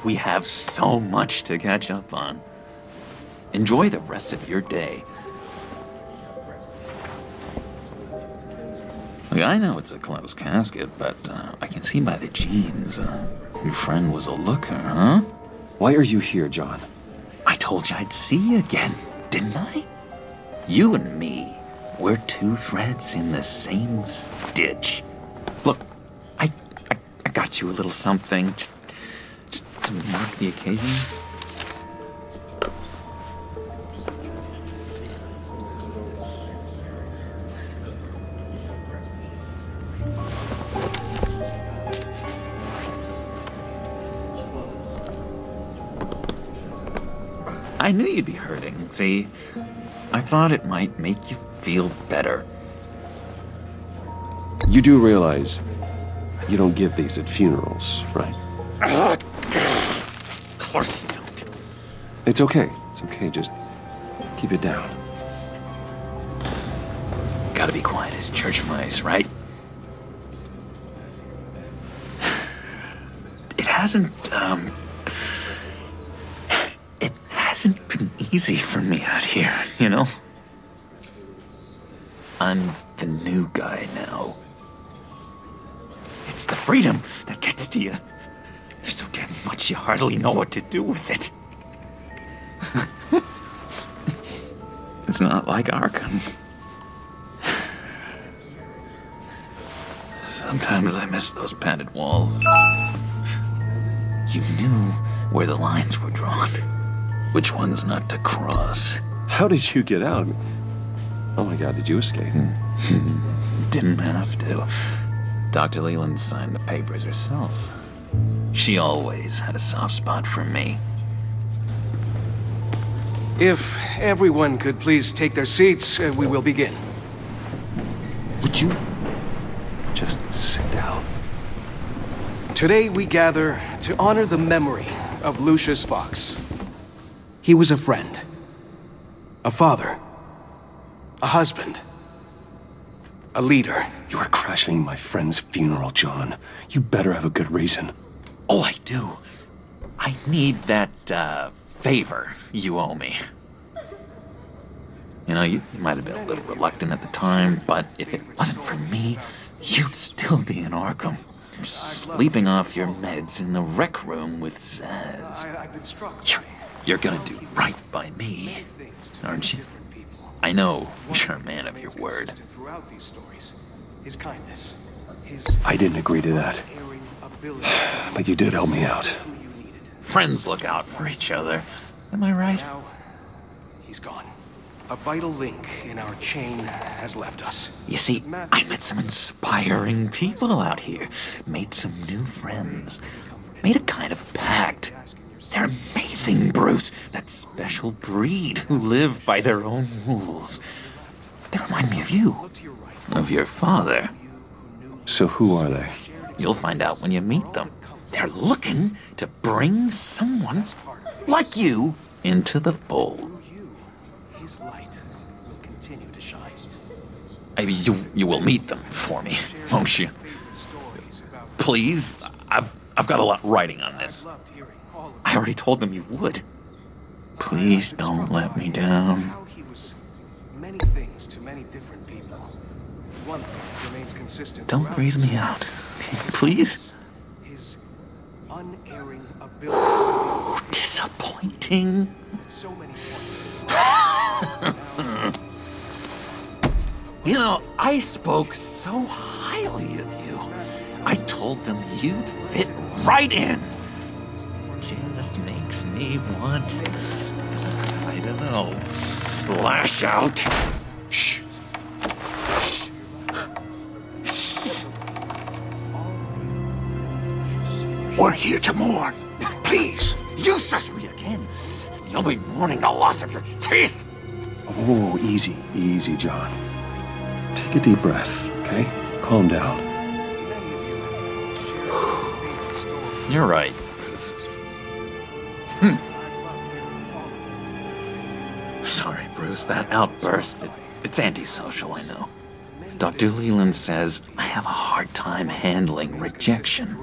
We have so much to catch up on. Enjoy the rest of your day. Look, I know it's a closed casket, but I can see by the jeans, your friend was a looker, huh? Why are you here, John? I told you I'd see you again, didn't I? You and me, we're two threads in the same stitch. Look, I got you a little something, just to mark the occasion. I knew you'd be hurting, see? I thought it might make you feel better. You do realize you don't give these at funerals, right? Of course you don't. It's okay. It's okay. Just keep it down. gotta be quiet as church mice, right? It hasn't been easy for me out here, you know? I'm the new guy now. It's the freedom that gets to you. There's so damn much you hardly know what to do with it. It's not like Arkham. Sometimes I miss those padded walls. You knew where the lines were drawn. Which ones not to cross. How did you get out? Oh my god, did you escape? Didn't have to. Dr. Leland signed the papers herself. She always had a soft spot for me. If everyone could please take their seats, we will begin. Would you just sit down? Today we gather to honor the memory of Lucius Fox. He was a friend, a father, a husband, a leader. You are crashing my friend's funeral, John. You better have a good reason. Oh, I do. I need that, favor you owe me. You know, you might have been a little reluctant at the time, but if it wasn't for me, you'd still be in Arkham. Sleeping off your meds in the rec room with Zaz. You're gonna do right by me, aren't you? I know you're a man of your word. His kindness, I didn't agree to that. But you did help me out. Friends look out for each other. Am I right? Now, he's gone. A vital link in our chain has left us. You see, I met some inspiring people out here. Made some new friends. Made a kind of pact. They're amazing, Bruce. That special breed who live by their own rules. They remind me of you. Of your father. So who are they? You'll find out when you meet them. They're looking to bring someone like you into the fold. His light will continue to shine. Maybe you will meet them for me, won't you? Please? I've got a lot writing on this. I already told them you would. Please don't let me down. He was many things to many different people. One thing remains consistent. Don't freeze me out, please. His unerring ability. Disappointing. So many You know, I spoke so highly of you. I told them you'd fit right in. Just makes me want, I don't know, lash out. Shh. Shh. We're here to mourn. Please. You shush me again. You'll be mourning the loss of your teeth. Oh, easy, easy, John. Take a deep breath, okay? Calm down. You're right. Sorry, Bruce, that outburst, it's antisocial, I know. Dr. Leland says I have a hard time handling rejection.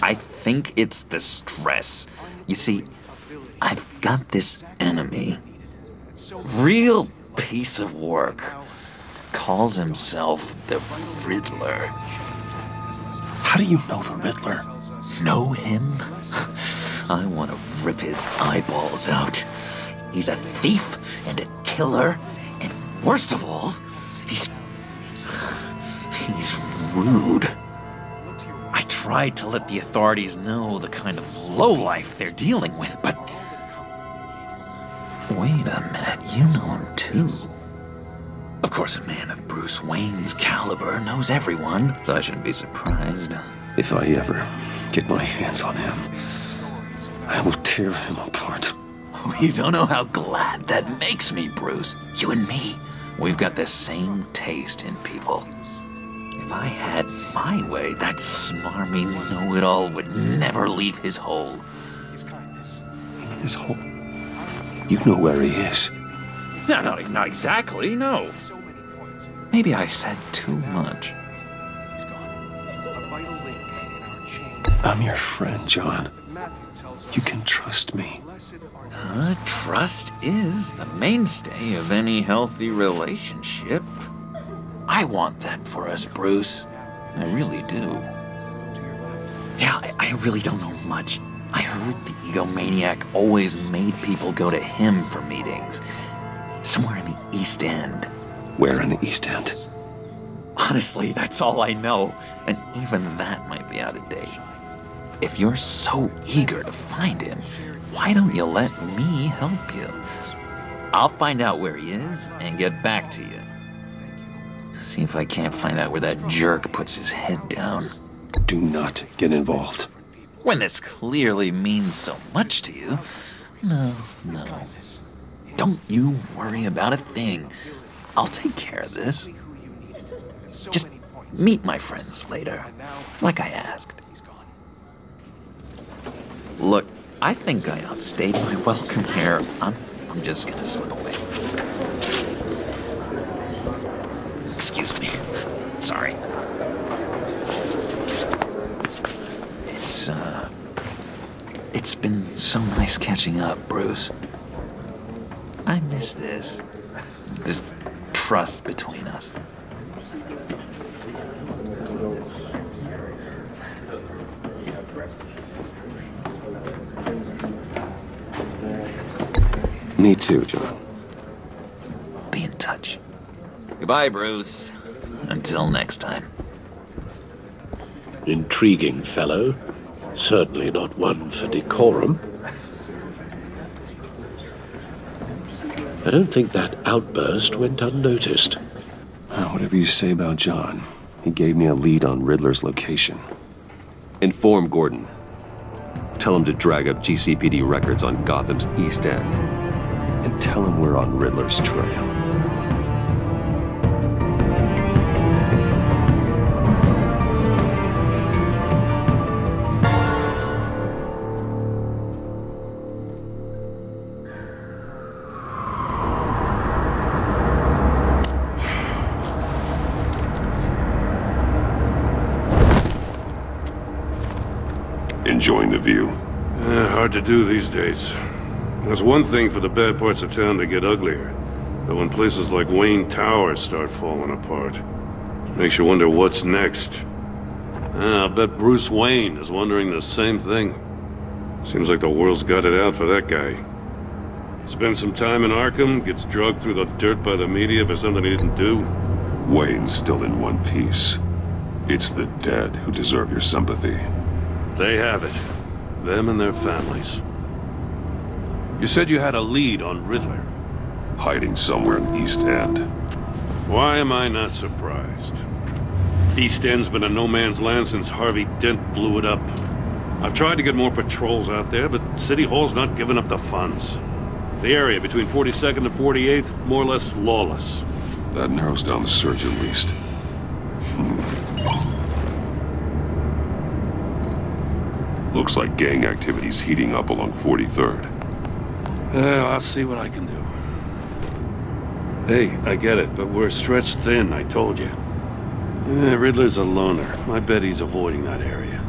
I think it's the stress. You see, I've got this enemy. Real piece of work. Calls himself the Riddler. How do you know the Riddler? Know him? I want to rip his eyeballs out. He's a thief and a killer, and worst of all, he's rude. I tried to let the authorities know the kind of lowlife they're dealing with, but wait a minute, you know him too. Of course, a man of Bruce Wayne's caliber knows everyone, so I shouldn't be surprised. If I ever get my hands on him, I will tear him apart. You don't know how glad that makes me, Bruce. You and me, we've got the same taste in people. If I had my way, that smarmy know-it-all would never leave his hole. His hole? You know where he is. No, not exactly, no. Maybe I said too much. I'm your friend, John. You can trust me. Trust is the mainstay of any healthy relationship. I want that for us, Bruce. I really do. Yeah, I really don't know much. I heard the egomaniac always made people go to him for meetings. Somewhere in the East End. Where in the East End? Honestly, that's all I know. And even that might be out of date. If you're so eager to find him, why don't you let me help you? I'll find out where he is and get back to you. See if I can't find out where that jerk puts his head down. Do not get involved. When this clearly means so much to you. No. Don't you worry about a thing. I'll take care of this. Just meet my friends later, like I asked. Look, I think I outstayed my welcome here. I'm just gonna slip away. Excuse me. Sorry. It's been so nice catching up, Bruce. I miss this trust between us. Me too, John. Be in touch. Goodbye, Bruce. Until next time. Intriguing fellow. Certainly not one for decorum. I don't think that outburst went unnoticed. Whatever you say about John, he gave me a lead on Riddler's location. Inform Gordon. Tell him to drag up GCPD records on Gotham's East End. And tell him we're on Riddler's trail. Enjoying the view? Hard to do these days. There's one thing for the bad parts of town to get uglier, but when places like Wayne Tower start falling apart, makes you wonder what's next. I'll bet Bruce Wayne is wondering the same thing. Seems like the world's got it out for that guy. Spends some time in Arkham, gets drugged through the dirt by the media for something he didn't do. Wayne's still in one piece. It's the dead who deserve your sympathy. They have it. Them and their families. You said you had a lead on Riddler. Hiding somewhere in the East End. Why am I not surprised? East End's been a no-man's land since Harvey Dent blew it up. I've tried to get more patrols out there, but City Hall's not giving up the funds. The area between 42nd and 48th, more or less lawless. That narrows down the search at least. Looks like gang activity's heating up along 43rd. I'll see what I can do. Hey, I get it, but we're stretched thin, I told you. Riddler's a loner. I bet he's avoiding that area.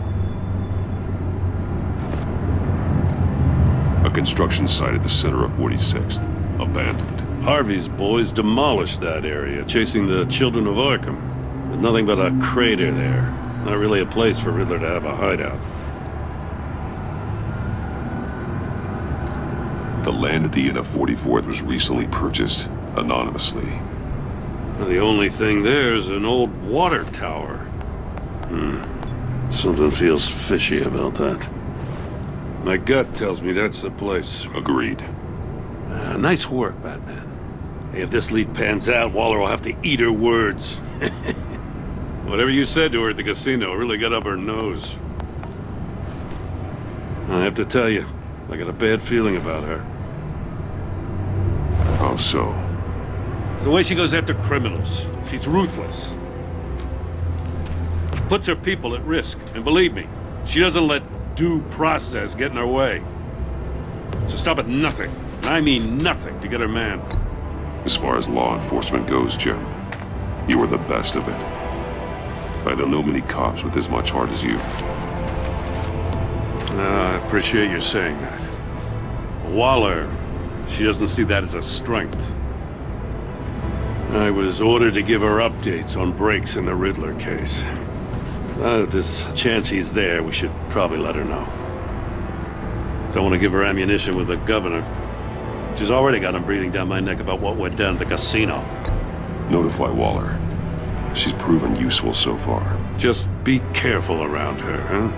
A construction site at the center of 46th. Abandoned. Harvey's boys demolished that area, chasing the children of Arkham. There's nothing but a crater there. Not really a place for Riddler to have a hideout. The land at the end of 44th was recently purchased, anonymously. The only thing there is an old water tower. Something feels fishy about that. My gut tells me that's the place. Agreed. Nice work, Batman. Hey, if this lead pans out, Waller will have to eat her words. Whatever you said to her at the casino really got up her nose. I have to tell you, I got a bad feeling about her. How so? It's the way she goes after criminals. She's ruthless. Puts her people at risk. And believe me, she doesn't let due process get in her way. So stop at nothing, and I mean nothing, to get her man. As far as law enforcement goes, Jim, You were the best of it. I don't know many cops with as much heart as you. I appreciate you saying that. Waller, she doesn't see that as a strength. I was ordered to give her updates on breaks in the Riddler case. If there's a chance he's there, we should probably let her know. Don't want to give her ammunition with the governor. She's already got him breathing down my neck about what went down at the casino. Notify Waller. She's proven useful so far. Just be careful around her, huh?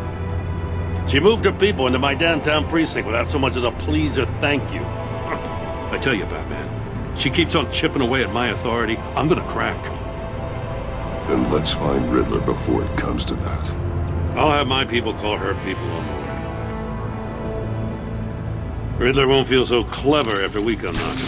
She moved her people into my downtown precinct without so much as a please or thank you. I tell you, Batman, she keeps on chipping away at my authority, I'm gonna crack. Then let's find Riddler before it comes to that. I'll have my people call her people on the way. Riddler won't feel so clever after we come knocking.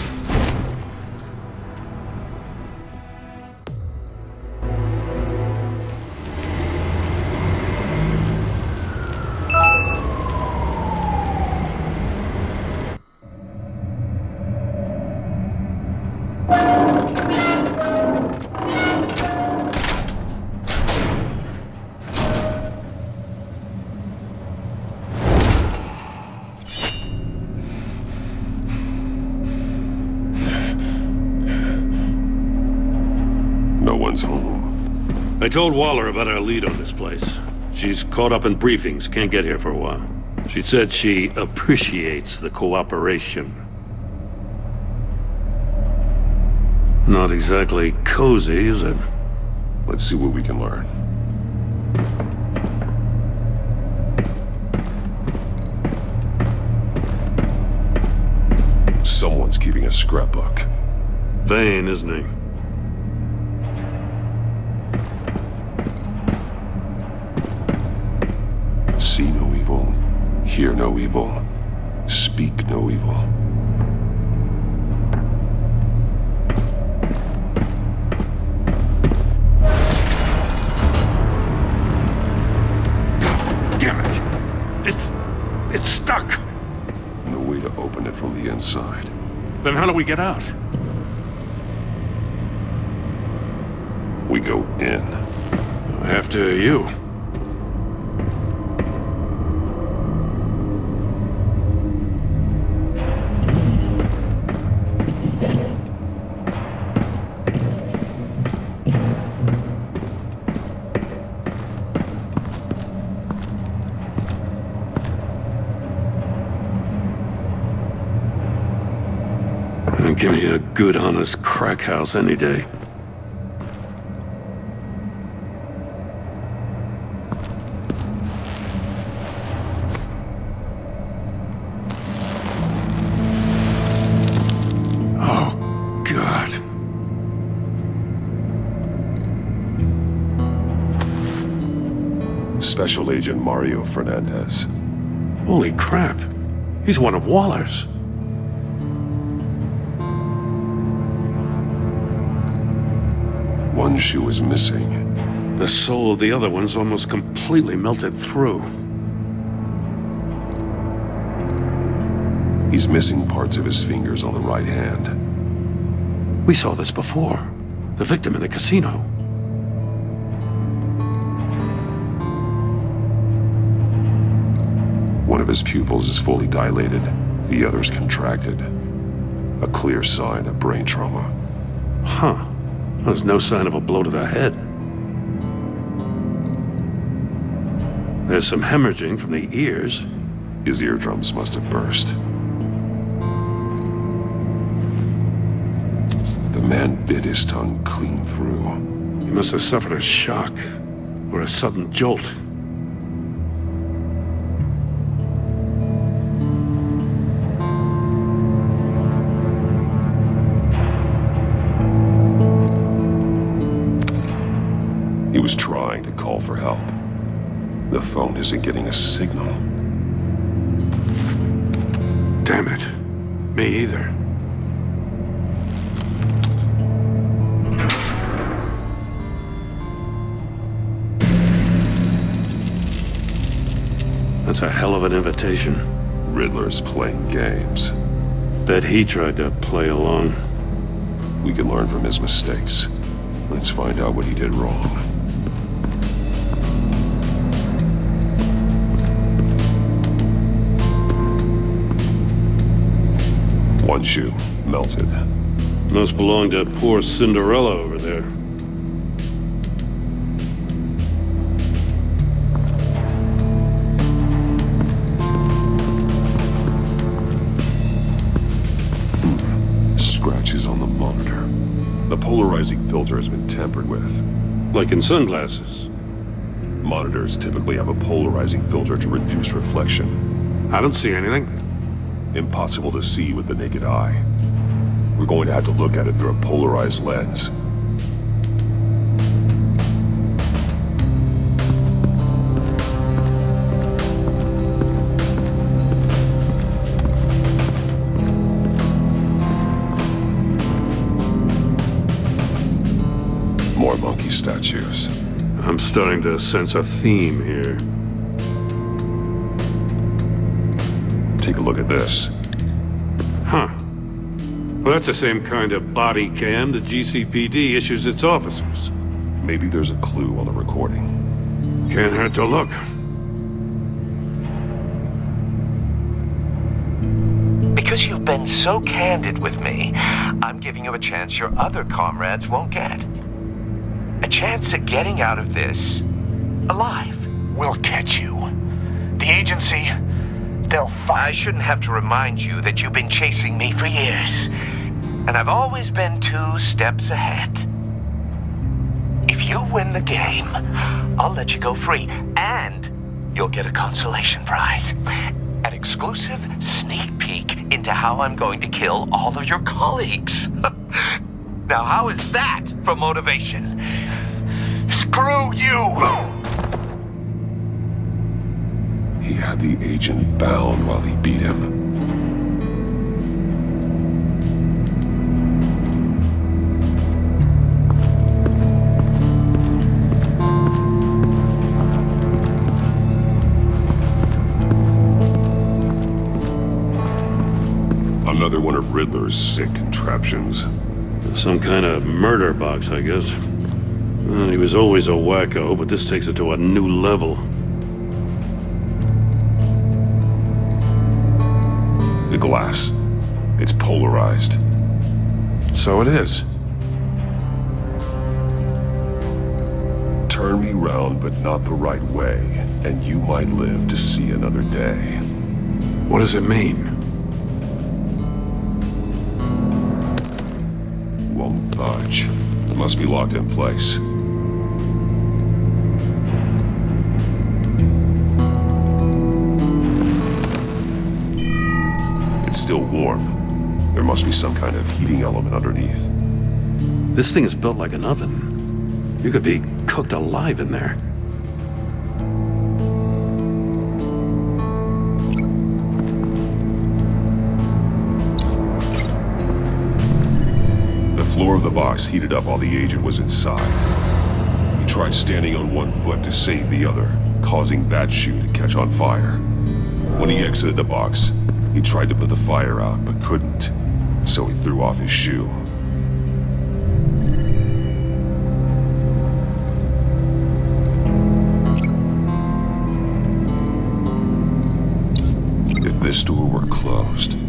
Home. I told Waller about our lead on this place. She's caught up in briefings, can't get here for a while. She said she appreciates the cooperation. Not exactly cozy, is it? Let's see what we can learn. Someone's keeping a scrapbook. Vane, isn't he? See no evil, hear no evil, speak no evil. Damn it! It's stuck! No way to open it from the inside. Then how do we get out? We go in. After you. Give me a good, honest crack house any day. Oh, God. Special Agent Mario Fernandez. Holy crap. He's one of Waller's. One shoe is missing. The soul of the other one's almost completely melted through. He's missing parts of his fingers on the right hand. We saw this before. The victim in the casino. One of his pupils is fully dilated. The other's contracted. A clear sign of brain trauma. Huh. There's no sign of a blow to the head. There's some hemorrhaging from the ears. His eardrums must have burst. The man bit his tongue clean through. He must have suffered a shock, or a sudden jolt. He was trying to call for help. The phone isn't getting a signal. Damn it. Me either. That's a hell of an invitation. Riddler's playing games. Bet he tried to play along. We can learn from his mistakes. Let's find out what he did wrong. One shoe, melted. Must belong to poor Cinderella over there. Scratches on the monitor. The polarizing filter has been tampered with. Like in sunglasses. Monitors typically have a polarizing filter to reduce reflection. I don't see anything. Impossible to see with the naked eye. We're going to have to look at it through a polarized lens. More monkey statues. I'm starting to sense a theme here. Take a look at this. Huh. Well, that's the same kind of body cam the GCPD issues its officers. Maybe there's a clue on the recording. Can't hurt to look. Because you've been so candid with me, I'm giving you a chance your other comrades won't get. A chance at getting out of this alive. We'll catch you. The agency, they'll find... I shouldn't have to remind you that you've been chasing me for years. And I've always been 2 steps ahead. If you win the game, I'll let you go free. And you'll get a consolation prize. An exclusive sneak peek into how I'm going to kill all of your colleagues. Now, how is that for motivation? Screw you! He had the agent bound while he beat him. Another one of Riddler's sick contraptions. Some kind of murder box, I guess. Well, he was always a wacko, but this takes it to a new level. The glass. It's polarized. So it is. Turn me round, but not the right way, and you might live to see another day. What does it mean? Won't budge. Must be locked in place. It's still warm. There must be some kind of heating element underneath. This thing is built like an oven. You could be cooked alive in there. The floor of the box heated up while the agent was inside. He tried standing on one foot to save the other, causing that shoe to catch on fire. When he exited the box, he tried to put the fire out, but couldn't, so he threw off his shoe. If this door were closed,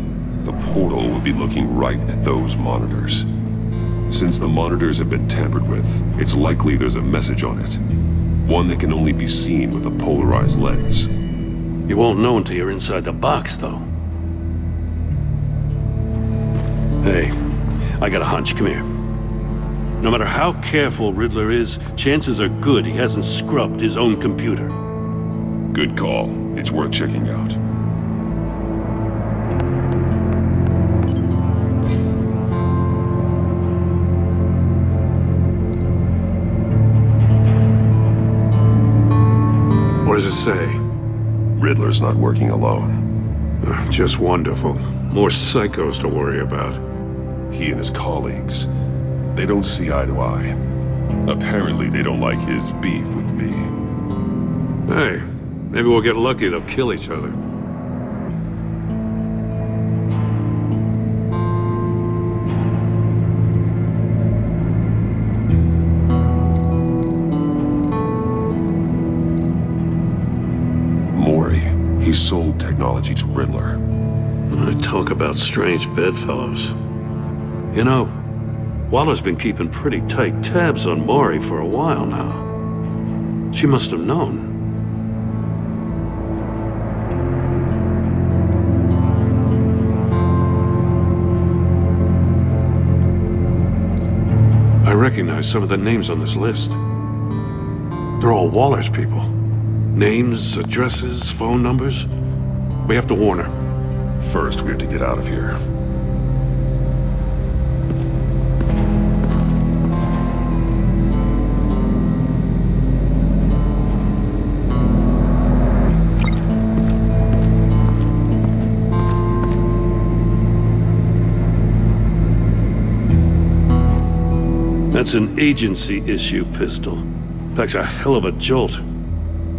the portal would be looking right at those monitors. Since the monitors have been tampered with, it's likely there's a message on it. One that can only be seen with a polarized lens. You won't know until you're inside the box, though. Hey, I got a hunch. Come here. No matter how careful Riddler is, chances are good he hasn't scrubbed his own computer. Good call. It's worth checking out. What does it say? Riddler's not working alone. Just wonderful. More psychos to worry about. He and his colleagues, they don't see eye to eye. Apparently they don't like his beef with me. Hey, maybe we'll get lucky they'll kill each other. He sold technology to Riddler. Talk about strange bedfellows. You know, Waller's been keeping pretty tight tabs on Maury for a while now. She must have known. I recognize some of the names on this list. They're all Waller's people. Names, addresses, phone numbers. We have to warn her. First, we have to get out of here. That's an agency-issue pistol. Packs a hell of a jolt.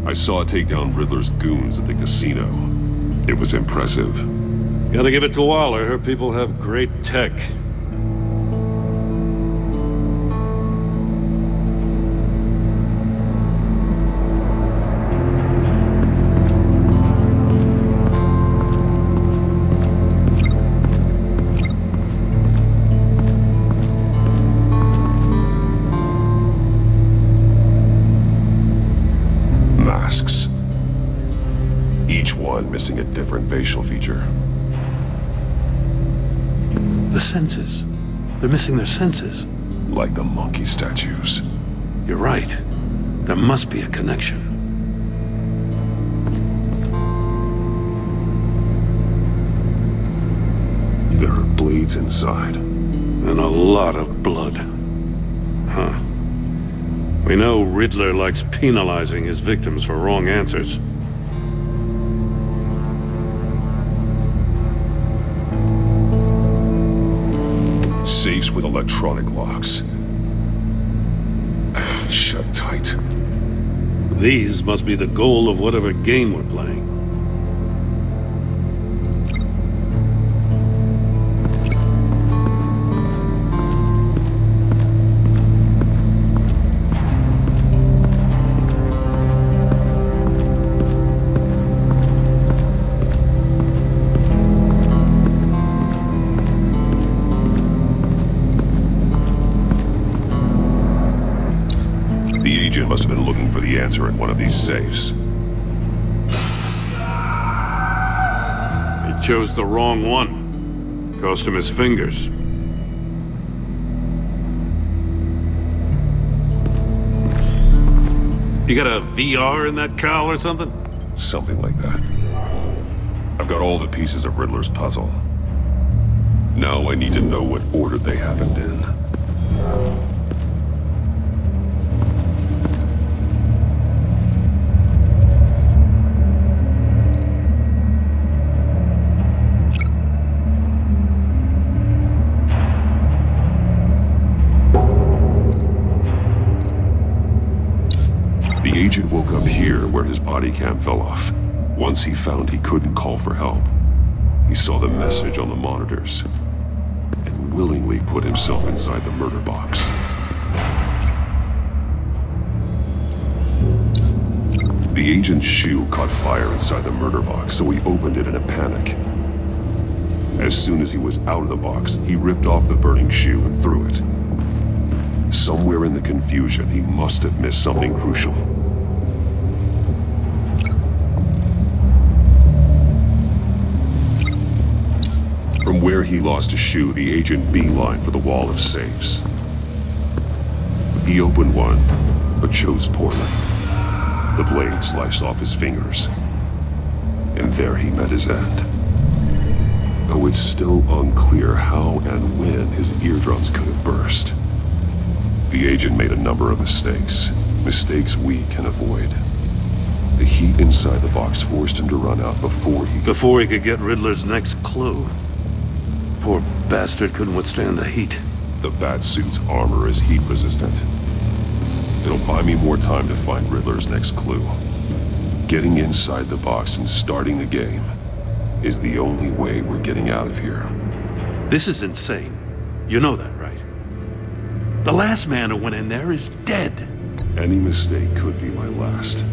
I saw it take down Riddler's goons at the casino. It was impressive. Gotta give it to Waller. Her people have great tech. Masks. Each one missing a different facial feature. The senses. They're missing their senses. Like the monkey statues. You're right. There must be a connection. There are blades inside. And a lot of blood. Huh. We know Riddler likes penalizing his victims for wrong answers. Safes with electronic locks. Shut tight. These must be the goal of whatever game we're playing. Must have been looking for the answer in one of these safes. He chose the wrong one. Cost him his fingers. You got a VR in that cowl or something? Something like that. I've got all the pieces of Riddler's puzzle. Now I need to know what order they happened in. The agent woke up here where his body cam fell off. Once he found he couldn't call for help, he saw the message on the monitors and willingly put himself inside the murder box. The agent's shoe caught fire inside the murder box, so he opened it in a panic. As soon as he was out of the box, he ripped off the burning shoe and threw it. Somewhere in the confusion, he must have missed something crucial. From where he lost a shoe, the agent beelined for the wall of safes. He opened one, but chose poorly. The blade sliced off his fingers. And there he met his end. Though it's still unclear how and when his eardrums could have burst. The agent made a number of mistakes. Mistakes we can avoid. The heat inside the box forced him to run out before he could get Riddler's next clue. Poor bastard couldn't withstand the heat. The Batsuit's armor is heat resistant. It'll buy me more time to find Riddler's next clue. Getting inside the box and starting the game is the only way we're getting out of here. This is insane. You know that, right? The last man who went in there is dead. Any mistake could be my last.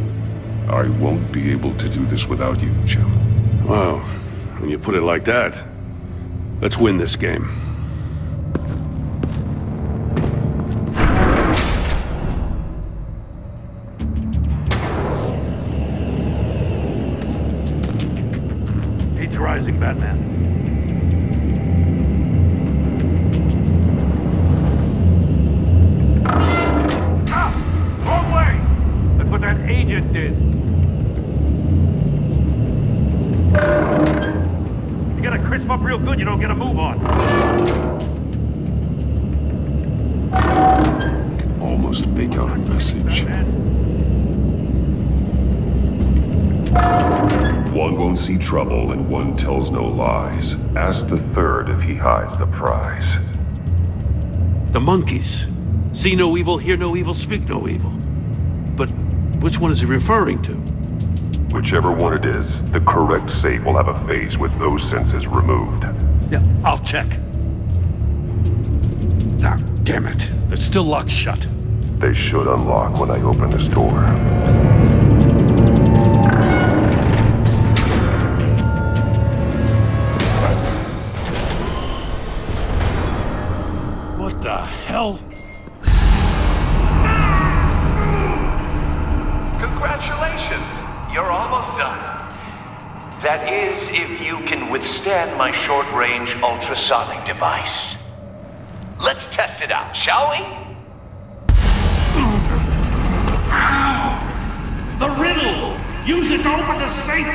I won't be able to do this without you, Jim. Wow, when you put it like that, let's win this game. Heat's rising, Batman. Ah! Wrong way! That's what that agent did. You gotta crisp up real good, you don't get a move on. Can almost make out a message. One won't see trouble and one tells no lies. Ask the third if he hides the prize. The monkeys. See no evil, hear no evil, speak no evil. But which one is he referring to? Whichever one it is, the correct safe will have a face with those senses removed. Yeah, I'll check. Ah, damn it. They're still locked shut. They should unlock when I open this door. What the hell? Congratulations! You're almost done. That is, if you can withstand my short-range ultrasonic device. Let's test it out, shall we? The riddle! Use it to open the safe!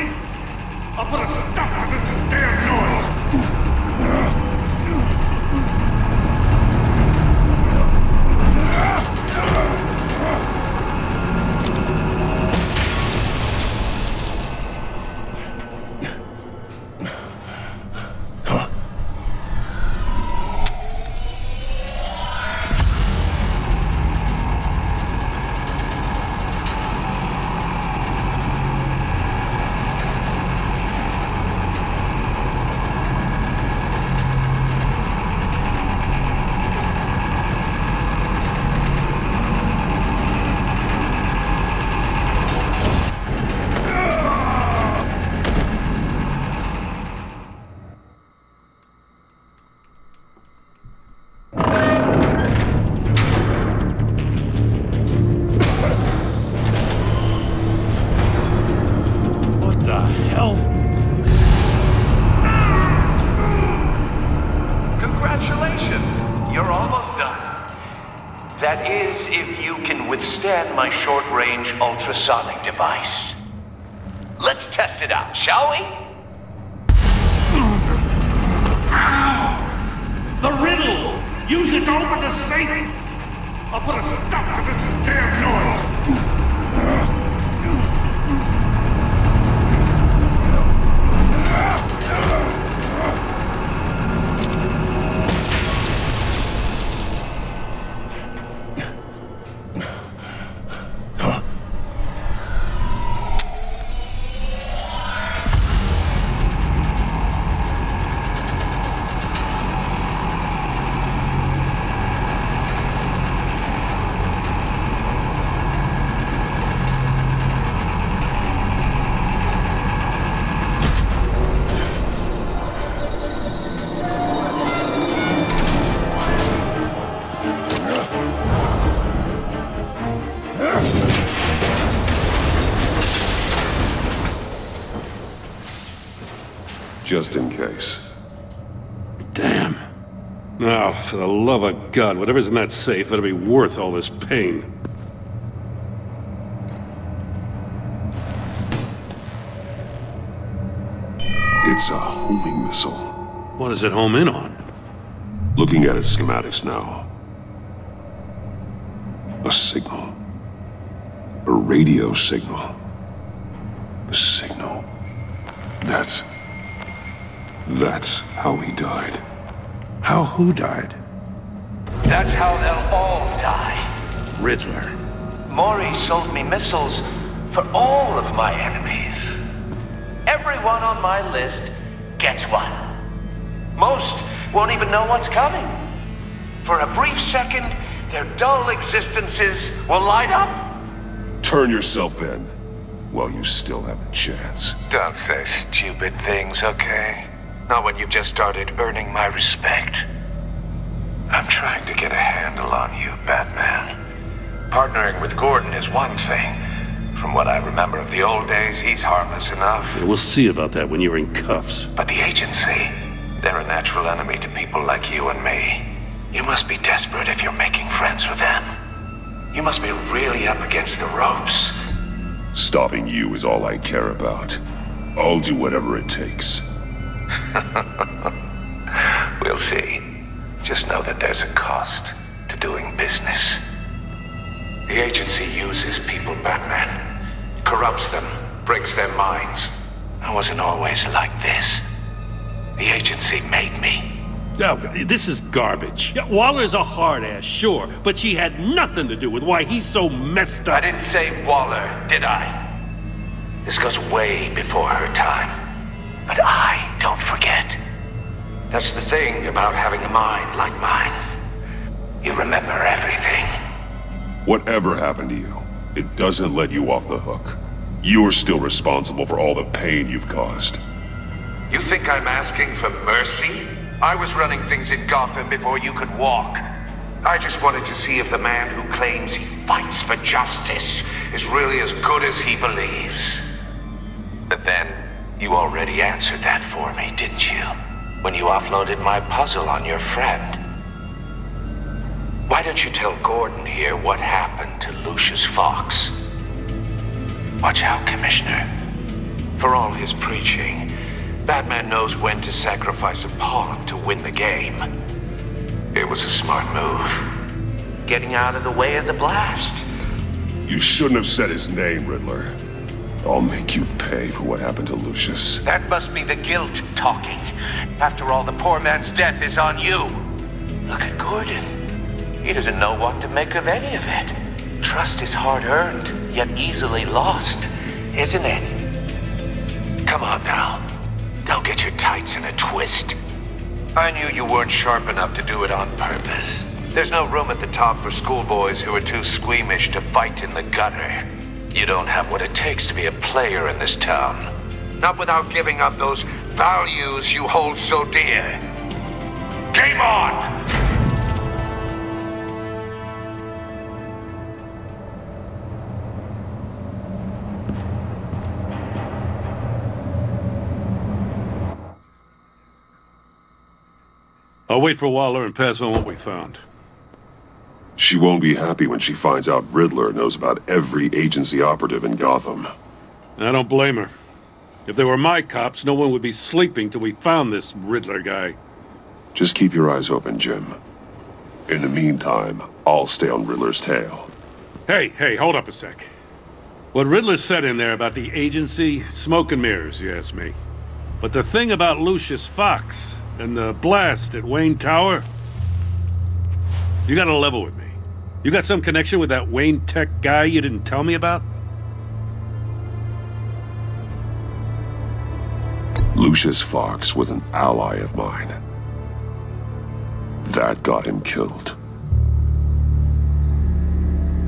I'll put a stop to this damn noise! That is, if you can withstand my short-range ultrasonic device. Let's test it out, shall we? The riddle! Use it to open the safe! I'll put a stop to this damn noise! Just in case. Damn. Now, for the love of God, whatever's in that safe, it'll be worth all this pain. It's a homing missile. What does it home in on? Looking at its schematics now. A signal. A radio signal. A signal. That's how he died. How who died? That's how they'll all die. Riddler. Maury sold me missiles for all of my enemies. Everyone on my list gets one. Most won't even know what's coming. For a brief second, their dull existences will light up. Turn yourself in. while you still have the chance. Don't say stupid things, okay? Not when you've just started earning my respect. I'm trying to get a handle on you, Batman. Partnering with Gordon is one thing. From what I remember of the old days, he's harmless enough. We'll see about that when you're in cuffs. But the agency, they're a natural enemy to people like you and me. You must be desperate if you're making friends with them. You must be really up against the ropes. Stopping you is all I care about. I'll do whatever it takes. We'll see. Just know that there's a cost to doing business. The agency uses people, Batman. Corrupts them, breaks their minds. I wasn't always like this. The agency made me. Oh, this is garbage. Yeah, Waller's a hard-ass, sure, but she had nothing to do with why he's so messed up. I didn't say Waller, did I? This goes way before her time. But I don't forget. That's the thing about having a mind like mine. You remember everything. Whatever happened to you, it doesn't let you off the hook. You're still responsible for all the pain you've caused. You think I'm asking for mercy? I was running things in Gotham before you could walk. I just wanted to see if the man who claims he fights for justice is really as good as he believes. But then, you already answered that for me, didn't you? When you offloaded my puzzle on your friend. Why don't you tell Gordon here what happened to Lucius Fox? Watch out, Commissioner. For all his preaching, Batman knows when to sacrifice a pawn to win the game. It was a smart move. Getting out of the way of the blast. You shouldn't have said his name, Riddler. I'll make you pay for what happened to Lucius. That must be the guilt talking. After all, the poor man's death is on you. Look at Gordon. He doesn't know what to make of any of it. Trust is hard-earned, yet easily lost, isn't it? Come on now. Don't get your tights in a twist. I knew you weren't sharp enough to do it on purpose. There's no room at the top for schoolboys who are too squeamish to fight in the gutter. You don't have what it takes to be a player in this town. Not without giving up those values you hold so dear. Game on! I'll wait for Waller and pass on what we found. She won't be happy when she finds out Riddler knows about every agency operative in Gotham. I don't blame her. If they were my cops, no one would be sleeping till we found this Riddler guy. Just keep your eyes open, Jim. In the meantime, I'll stay on Riddler's tail. Hey, hold up a sec. What Riddler said in there about the agency, smoke and mirrors, you ask me. But the thing about Lucius Fox and the blast at Wayne Tower, you gotta level with me. You got some connection with that Wayne Tech guy you didn't tell me about? Lucius Fox was an ally of mine. That got him killed.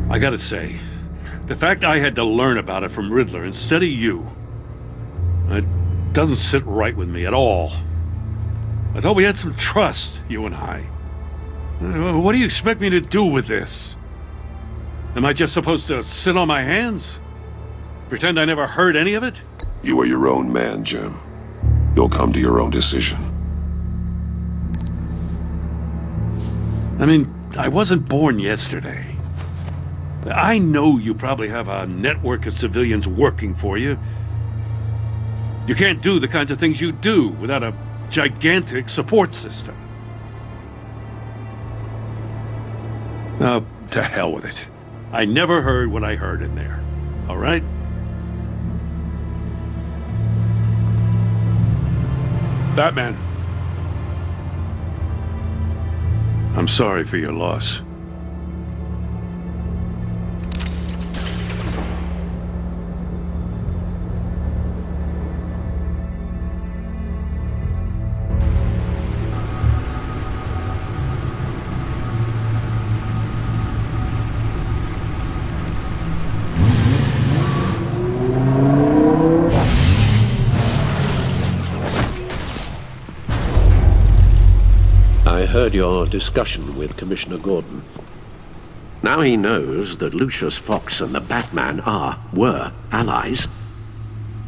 I gotta say, the fact I had to learn about it from Riddler instead of you, it doesn't sit right with me at all. I thought we had some trust, you and I. What do you expect me to do with this? Am I just supposed to sit on my hands? Pretend I never heard any of it? You are your own man, Jim. You'll come to your own decision. I mean, I wasn't born yesterday. I know you probably have a network of civilians working for you. You can't do the kinds of things you do without a gigantic support system. Now, to hell with it. I never heard what I heard in there. All right? Batman. I'm sorry for your loss. I heard your discussion with Commissioner Gordon. Now he knows that Lucius Fox and the Batman were allies.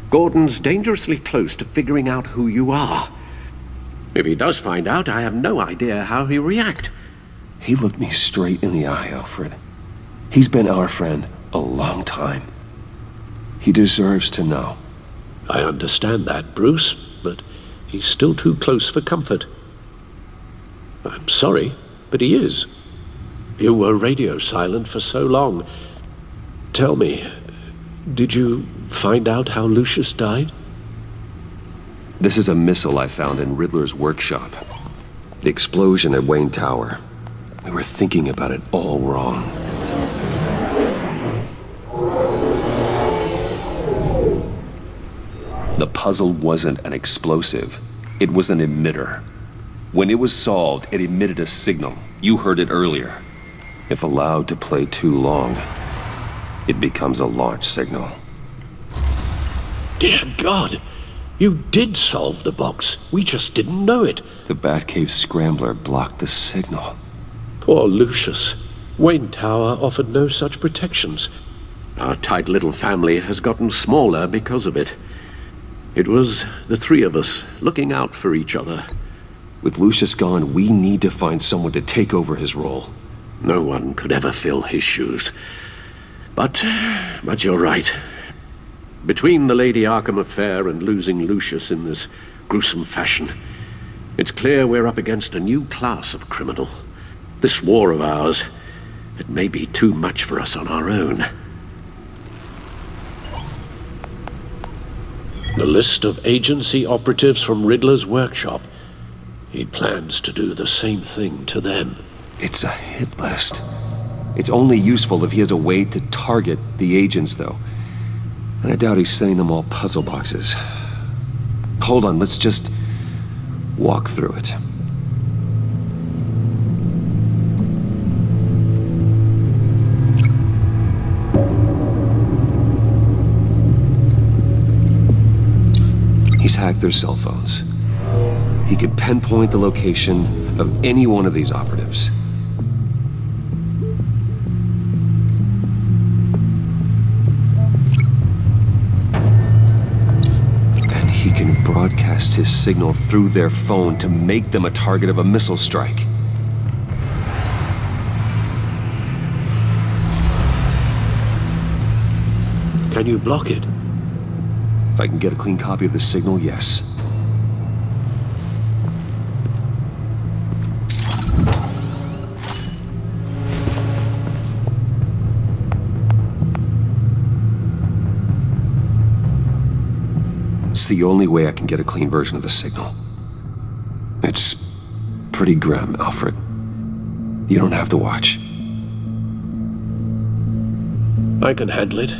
Gordon's dangerously close to figuring out who you are. If he does find out, I have no idea how he'll react. He looked me straight in the eye, Alfred. He's been our friend a long time. He deserves to know. I understand that, Bruce, but he's still too close for comfort. I'm sorry, but he is. You were radio silent for so long. Tell me, did you find out how Lucius died? This is a missile I found in Riddler's workshop. The explosion at Wayne Tower. We were thinking about it all wrong. The puzzle wasn't an explosive. It was an emitter. When it was solved, it emitted a signal. You heard it earlier. If allowed to play too long, it becomes a launch signal. Dear God! You did solve the box. We just didn't know it. The Batcave scrambler blocked the signal. Poor Lucius. Wayne Tower offered no such protections. Our tight little family has gotten smaller because of it. It was the three of us looking out for each other. With Lucius gone, we need to find someone to take over his role. No one could ever fill his shoes. But you're right. Between the Lady Arkham affair and losing Lucius in this gruesome fashion, it's clear we're up against a new class of criminal. This war of ours, it may be too much for us on our own. The list of agency operatives from Riddler's workshop. He plans to do the same thing to them. It's a hit list. It's only useful if he has a way to target the agents, though. And I doubt he's sending them all puzzle boxes. Hold on, let's just walk through it. He's hacked their cell phones. He can pinpoint the location of any one of these operatives. And he can broadcast his signal through their phone to make them a target of a missile strike. Can you block it? If I can get a clean copy of the signal, yes. It's the only way I can get a clean version of the signal. It's pretty grim, Alfred. You don't have to watch. I can handle it.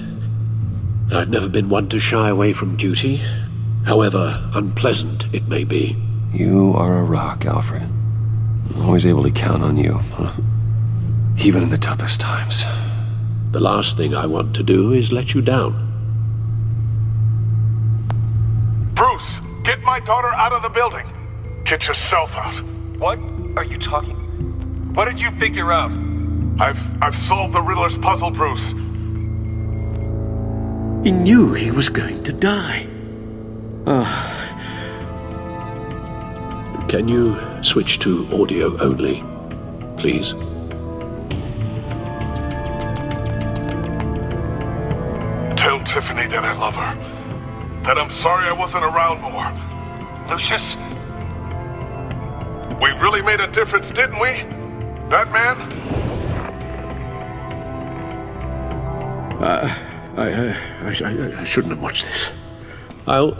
I've never been one to shy away from duty, however unpleasant it may be. You are a rock, Alfred. I'm always able to count on you, huh? Even in the toughest times. The last thing I want to do is let you down. Bruce, get my daughter out of the building. Get yourself out. What are you talking? What did you figure out? I've solved the Riddler's puzzle, Bruce. He knew he was going to die. Can you switch to audio only, please? Tell Tiffany that I love her. That I'm sorry I wasn't around more. Lucius? We really made a difference, didn't we? Batman? I shouldn't have watched this. I'll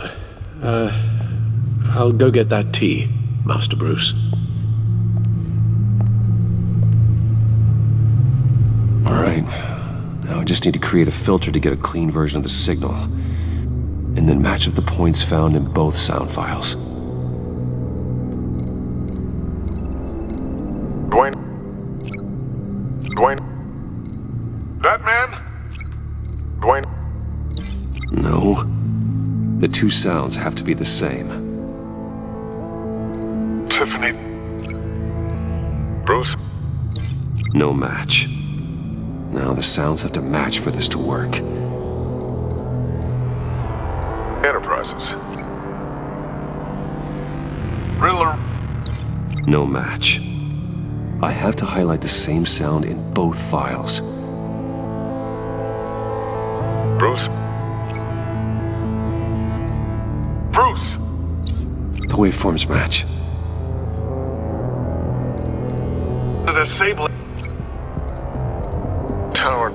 go get that tea, Master Bruce. All right. Now I just need to create a filter to get a clean version of the signal. And then match up the points found in both sound files. Dwayne? Batman? Dwayne? No. The two sounds have to be the same. Tiffany, No match. Now the sounds have to match for this to work. Enterprises. Riddler. No match. I have to highlight the same sound in both files. Bruce. Bruce! The waveforms match. The disabling tower.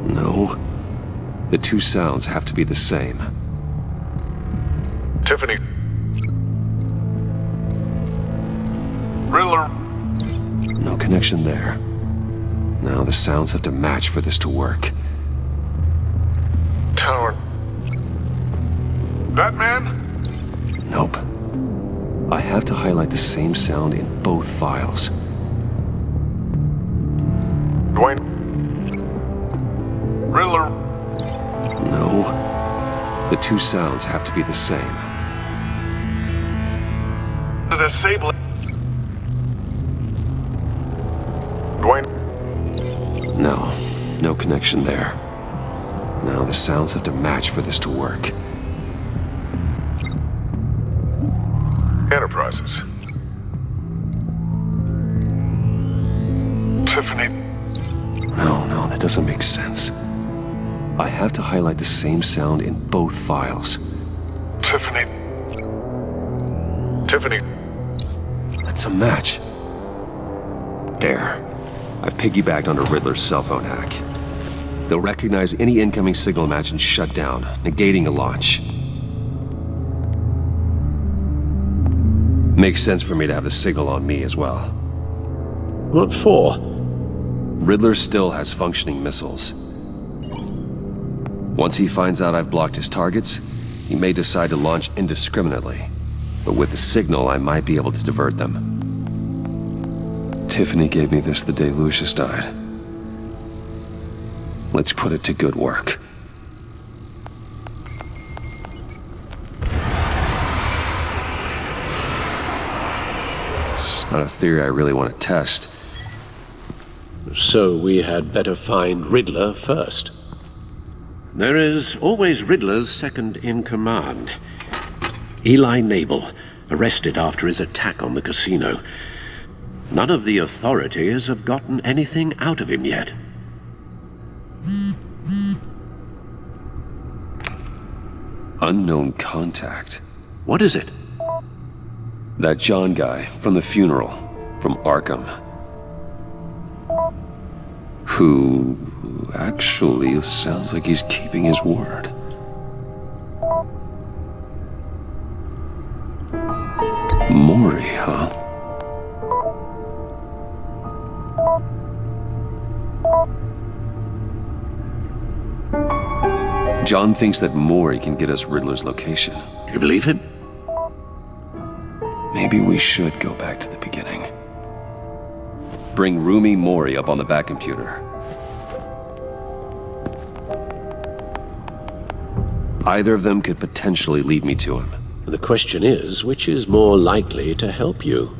No. The two sounds have to be the same. Tiffany. Riddler. No connection there. Now the sounds have to match for this to work. Tower. Batman? Nope. I have to highlight the same sound in both files. Dwayne. Riddler. No. The two sounds have to be the same. The disabling. Dwayne. No. No connection there. Now the sounds have to match for this to work. Enterprises. Tiffany. No, that doesn't make sense. I have to highlight the same sound in both files. Tiffany. Tiffany. That's a match. There. I've piggybacked onto Riddler's cell phone hack. They'll recognize any incoming signal match and shut down, negating a launch. Makes sense for me to have the signal on me as well. What for? Riddler still has functioning missiles. Once he finds out I've blocked his targets, he may decide to launch indiscriminately. But with the signal, I might be able to divert them. Tiffany gave me this the day Lucius died. Let's put it to good work. It's not a theory I really want to test. So we had better find Riddler first. There is always Riddler's second in command. Eli Nabel, arrested after his attack on the casino. None of the authorities have gotten anything out of him yet. Unknown contact. What is it? That John guy from the funeral, from Arkham. Who actually sounds like he's keeping his word. Maury, huh? John thinks that Maury can get us Riddler's location. You believe him? Maybe we should go back to the beginning. Bring Rumi Maury up on the back computer. Either of them could potentially lead me to him. The question is, which is more likely to help you?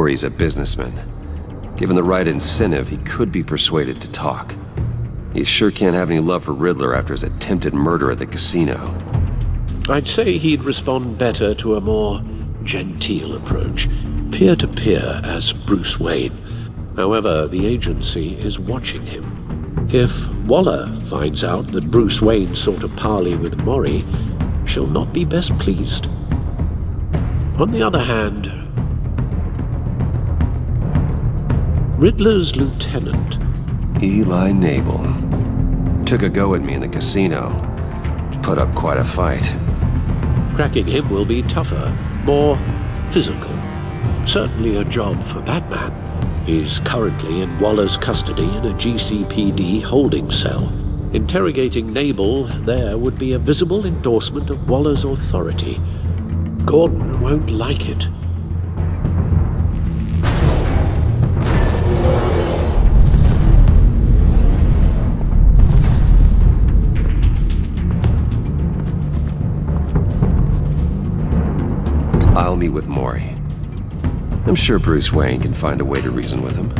Maury's a businessman. Given the right incentive, he could be persuaded to talk. He sure can't have any love for Riddler after his attempted murder at the casino. I'd say he'd respond better to a more genteel approach, peer-to-peer as Bruce Wayne. However, the agency is watching him. If Waller finds out that Bruce Wayne sought a parley with Maury, she'll not be best pleased. On the other hand, Riddler's lieutenant, Eli Nabel, took a go at me in the casino. Put up quite a fight. Cracking him will be tougher, more physical. Certainly a job for Batman. He's currently in Waller's custody in a GCPD holding cell. Interrogating Nabel there would be a visible endorsement of Waller's authority. Gordon won't like it. I'll meet with Maury. I'm sure Bruce Wayne can find a way to reason with him.